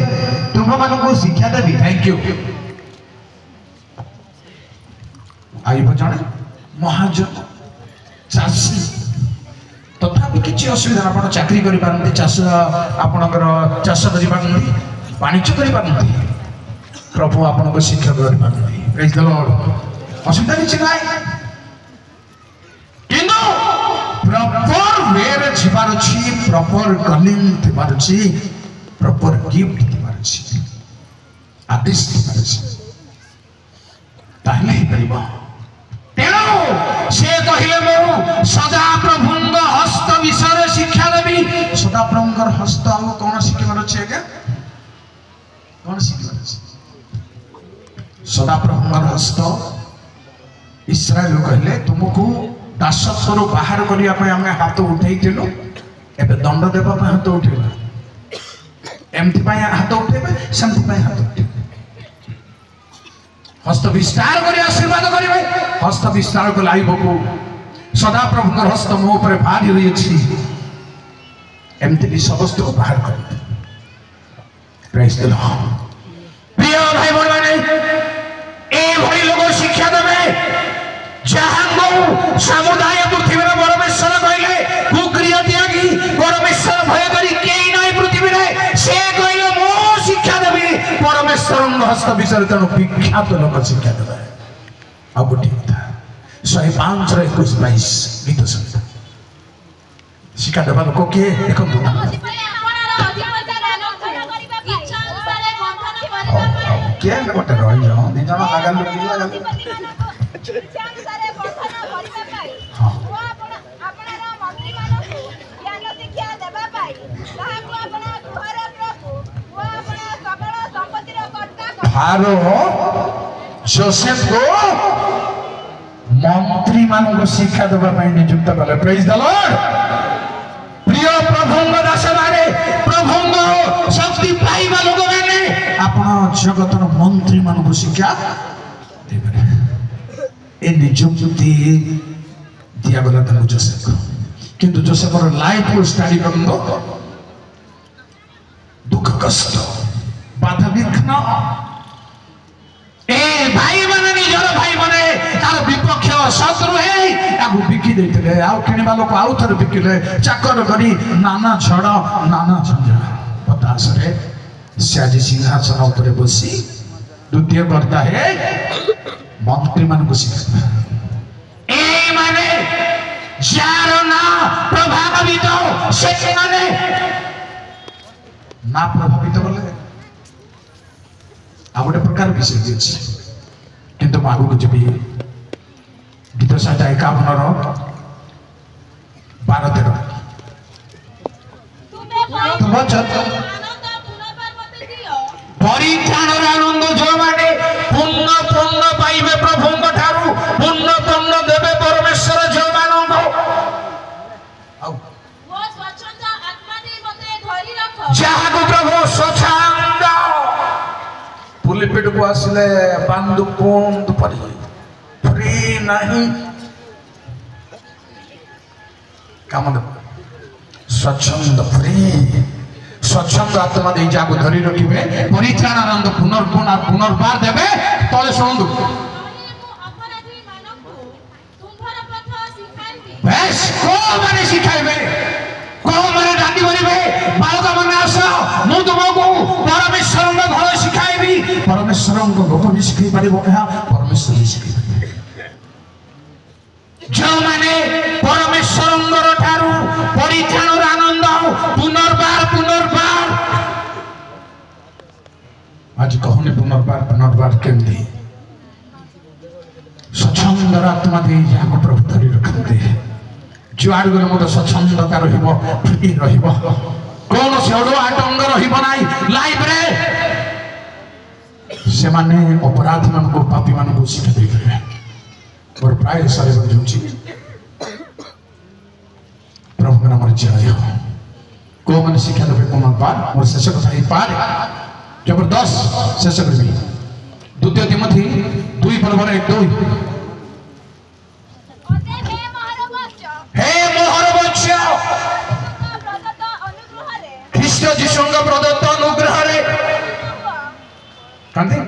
तुम मान को शिक्षा देवी थैंक यू आइबो जाने महाजन चाषी तथापि किसी असुविधा आप चाकरी कर चाष आपणकर चाष कर वाणिज्य कर प्रभु आपन शिक्षा कर प्रेज द लॉर्ड असुविधा किसी ना किंतु प्रॉपर वे रे जीवार अछि प्रॉपर कलिंग थिबार अछि प्रॉपर गिफ्ट थिबार अछि आदेश थिबार अछि ताहले ही परिबा तेणु से कहिले मु सदा प्रभुंग हस्त विषय शिक्षा देवी सदा प्रभुंगर हस्त आउ कोन शिखिबार अछि के कोन शिखिबार अछि सदा प्रभुंगर हस्त इस्राएल कहले तुमको दासत्वर बाहर करिया पे हमें हाथ उठैथिलु एबे दंड देबा पे हाथ उठेबा एमति पे हाथ उठेबे संति पे हाथ उठेबे हस्त विस्तार करी आशीर्वाद करिवे हस्त विस्तार को लाइबो को सदा प्रभुकर हस्त मो ऊपर भारी होई अछि एमति भी समस्त को बाहर कर प्रेज द लॉर्ड प्रिय भाई बहन माने ए भली लोग शिक्षा देबे जहां समुदाय पृथ्वी रे परमेश्वर कहले कुक्रिय त्यागी परमेश्वर भय करी केई नै पृथ्वी रे से कहले मो शिक्षा देबी परमेश्वर हस्त विषय तनो विख्यात लोक शिक्षा देबे अब गोटे कथा 105 रे 21 गीत संगीत शिक्षा देबा लोक के देखो किए गोटे रही जाओ दी जन लगा लुकी लगा हाँ फारो जोसेफ को मंत्री मान को शिक्षा देवा नियुक्त कले प्रेज द लॉर्ड प्रिय प्रभुंग दास माने प्रभुंग शक्ति पाइबा लोक माने आपण जगतर मंत्री मान को शिक्षा देबे ए नियुक्ति दिया गला था जोसेफ को किंतु जोसेफ रो लाइफ को स्टडी करनो दुख कष्ट बाधा विघ्न ए भाई माने निजर भाई माने तार विपक्ष शत्रु है ताकू बिकी देथिले आ किनिबा लोक आउ थर बिकिले चाकर करी नाना छड़ नाना झंझा पतास रे साजी सिंहासन ऊपर बसी द्वितीय करता है मंत्री मान को शिक्षा ए माने जारो ना प्रभावित से माने ना प्रभावित बोले आ गोटे प्रकार विषय दिए किंतु आगू को जब गीत साहित्य 51 12 परित्राणर आनंद जो माने पुण्य पुण्य पाइबे प्रभुंक ठारू पुण्य पुण्य देवे परमेश्वर जो मानंग वो स्वच्छंद आत्मा दे मते धरि रख जहाको प्रभु स्वच्छंद पुलिपिट को आसले बांधु बंद पड़ी फ्री नहीं काम स्वच्छंद फ्री स्वच्छंद आत्मा दे जाको धरी रखिबे परित्राण आनंद पुनर्बार देबे तले सुनदु अपराधी मानकु तुम्हर पथ सिखाइबे बेस को माने सिखाइबे को माने डांडी बनिबे बालक माने आस मु तुमको परमेश्वर को घर सिखाइबी परमेश्वर को लोक भी सिखाई पारिबो ଏହା परमेश्वर भी सिखाई जो माने परमेश्वर ठारू परित्राणर आनंद पुनर्बार आज कहने पुनर्बार केमती स्वच्छंद आत्मा दे जाको प्रभु धरी रखते जुआड़ गले मत स्वच्छंदता रहिबो फ्री रहिबो कौन से अड़ो आटंग रहिबो नाही लाइफ रे से माने अपराधी मान को पापी मान को शिक्षा दे करे और प्राय सारे बंधुची प्रभु का नाम जय हो को मन शिक्षा देबे कोन पार मोर शेष कथा ही पार जबरदस्त शेष करबी द्वितीय तिमोथी 2:1-2 हे मोहर वंश ख्रीष्ट जीशुंग प्रदत्त अनुग्रह रे कांदे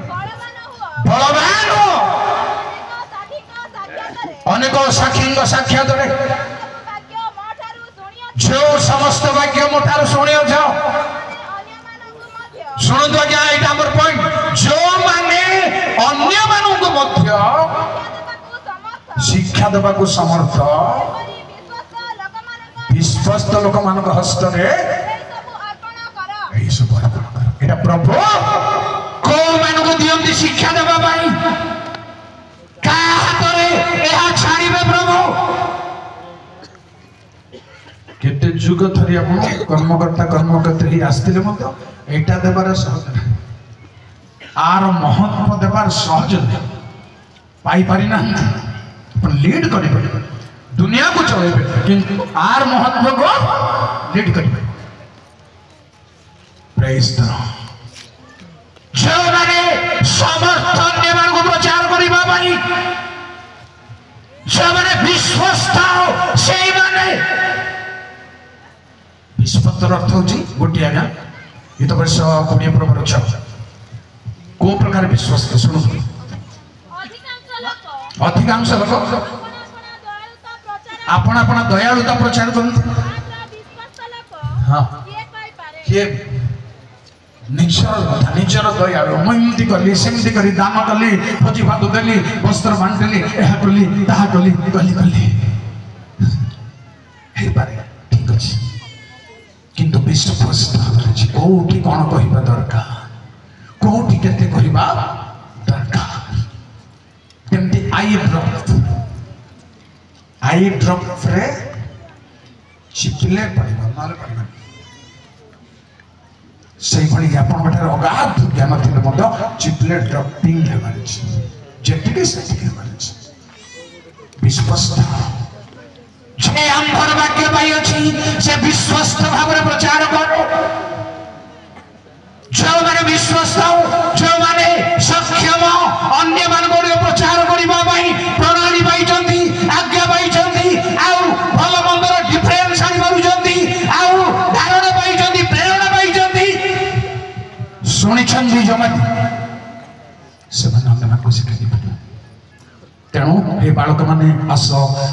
बलवान हो अनेक साक्षींग साक्षात रे जो समस्त वाक्य मोठार सुनियो जाओ सुनो तो क्या एटा हमर पॉइंट जो माने अन्य मानन को मध्य शिक्षा देबा को समर्थ विश्वस्त लोक मान को हस्त रे एई सब अर्पण कर एटा प्रभु को मान को दियंती शिक्षा देबा भाई का हाथ रे एहा छाड़ीबे प्रभु केते जुग धरी आपण कर्मकर्ता आस्तिले मत एटा देबार सहज आर महत्व देबार सहज पाई पारि ना अपन लीड करिबे दुनिया को चलेबे किंतु आर महत्व को लीड करिबे प्रेज द जो माने समर्थन मान को प्रचार करिबा भाई जो माने विश्वस्त से माने विश्वस्त अर्थ होची गोटिया ना ये तो वर्ष 20 प्रवर छ को प्रकार विश्वस्त सुनो अधिकांश लोक आपण आपण दयालुता प्रचार करते हां ये निजर दयालु मुझे कली सेमती करी दान कली भोजी भात देली वस्त्र बांटली यह कली ताहा कली कली कली हे पारे ठीक अछि किंतु विश्वस्त कोठी कौन कहवा दरकार कोठी केते करिबा दरकार केमती आई ड्रॉप रे चिपिले पड़िबा मारे पड़िबा সেই ভଳି ଆପଣଙ୍କଠାରେ ଅଗାଧ ଜ୍ଞାନ ଥିଲେ ମଧ୍ୟ ଚିପଲେ ଡ୍ରପିଂ ହେବାର ଅଛି ଯେତିକି ସେତିକି ହେବାର ଅଛି ବିଶ୍ୱସ୍ତ ଯେ ଆମ୍ଭର ବାକ୍ୟ ପାଇ ଅଛି ସେ ବିଶ୍ୱସ୍ତ ଭାବରେ ପ୍ରଚାର କର ଯେଉଁମାନେ ବିଶ୍ୱସ୍ତ ଯେଉଁମାନେ ସକ୍ଷମ ଅନ୍ୟମାନଙ୍କୁ ପ୍ରଚାର କରିବା ପାଇଁ ପ୍ରଣାଳୀ ପାଇଛନ୍ତି ଆଜ୍ଞା ପାଇଛନ୍ତି ଆଉ ଭଲ ମନ୍ଦର ଡିଫରେନ୍ସ ଆଣିପାରୁଛନ୍ତି ଆଉ ଧାରଣା ପାଇଛନ୍ତି ପ୍ରେରଣା ପାଇଛନ୍ତି ଶୁଣିଛନ୍ତି ଯେଉଁମାନେ ସେମାନେ ଅନ୍ୟମାନଙ୍କୁ ଶିଖାଇ ପାରିବେ ତେଣୁ ଏ ବାଳକମାନେ ଆସ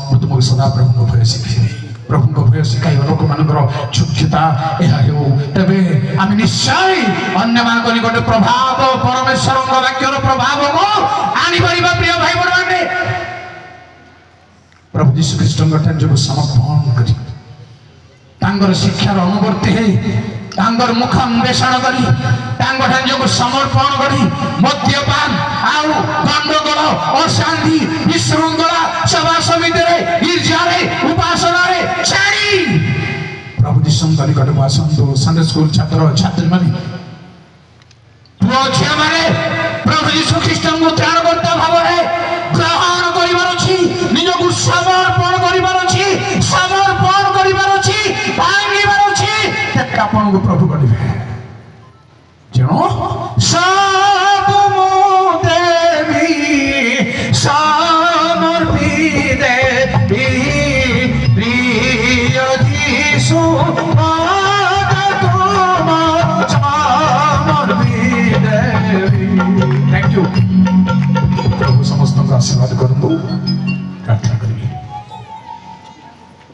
ମୁଁ ତୁମକୁ ସଦା ପ୍ରଭୁଙ୍କ ଭୟ ଶିଖାଇବି ପ୍ରଭୁଙ୍କ ଭୟ ଶିଖାଇବା ଲୋକମାନଙ୍କର ଯୋଗ୍ୟତା ଏହା ହେଉ ତେବେ ଆମେ ନିଶ୍ଚୟ ଅନ୍ୟମାନଙ୍କ ନିକଟରେ ପ୍ରଭାବ ପରମେଶ୍ୱରଙ୍କ ବାକ୍ୟର ପ୍ରଭାବକୁ ଆଣିପାରିବା ପ୍ରିୟ ଭାଇ ଭଉଣୀମାନେ ପ୍ରଭୁ ଯୀଶୁ ଖ୍ରୀଷ୍ଟଙ୍କ ଠାରେ ଯୋଗ ସମର୍ପଣ କରି ତାଙ୍କର ଶିକ୍ଷାର ଅନୁବର୍ତ୍ତୀ ହେଇ ତାଙ୍କର ମୁଖ ଅନ୍ୱେଷଣ କରି ତାଙ୍କଠାରେ ଯୋଗ ସମର୍ପଣ କରି ମଦ୍ୟପାନ ଆଉ ଗଣ୍ଡଗୋଳ ଅଶାନ୍ତି ବିଶୃଙ୍ଖଳା ସଭା ସମିତିରେ ଗିର୍ଜାରେ ଉପାସନାରେ ଛାଡ଼ି ପ୍ରଭୁ ଯୀଶୁଙ୍କ ନିକଟକୁ ଆସନ୍ତୁ ସଣ୍ଡେ ସ୍କୁଲ ଛାତ୍ର ଛାତ୍ରୀମାନେ ପୁଅ ଝିଅମାନେ ପ୍ରଭୁ ଯୀଶୁ ଖ୍ରୀଷ୍ଟଙ୍କୁ ତ୍ରାଣକର୍ତ୍ତା ଭାବରେ ଗ୍ରହଣ କରିବାର ଅଛି ନିଜକୁ ସମର୍ପଣ କରିବାର ଅଛି ଭାଙ୍ଗିବାର ଅଛି ଆପଣଙ୍କୁ ପ୍ରଭୁ କରିବେ ତେଣୁ ସବୁ ମୁଁ ଦେବି ସମର୍ପି ଦେବି ପ୍ରିୟ ଯୀଶୁ थैंक यू प्रभु समस्त आशीर्वाद करतु प्रार्थना करी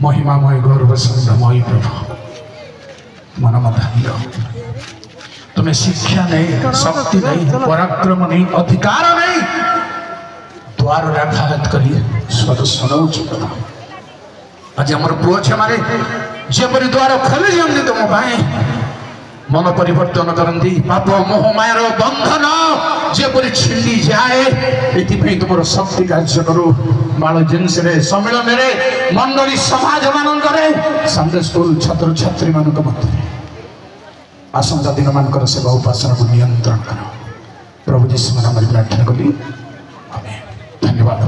महिमामय गौरव संग्रमय प्रभु मन मध्य तुम्हें शिक्षा नहीं शक्ति नहीं पराक्रम नहीं अधिकार नहीं द्वार आघात करिए स्वत सुनाऊँ प्रभु आज आम पुओ छे मारे जेपरी द्वार खोली दिखती तुम मन परिवर्तन करती पाप मोह मायर बंधन जेपरी छिंडी जाए ये तुम शक्ति कार्य करू बाल जिनस सम्मिलन मंडली समाज मान संडे स्कूल छात्र छात्री मान मध्य आसंता दिन मान सेवा उपासना को नियंत्रण कर प्रभु जीशु नाम प्रार्थना कली धन्यवाद।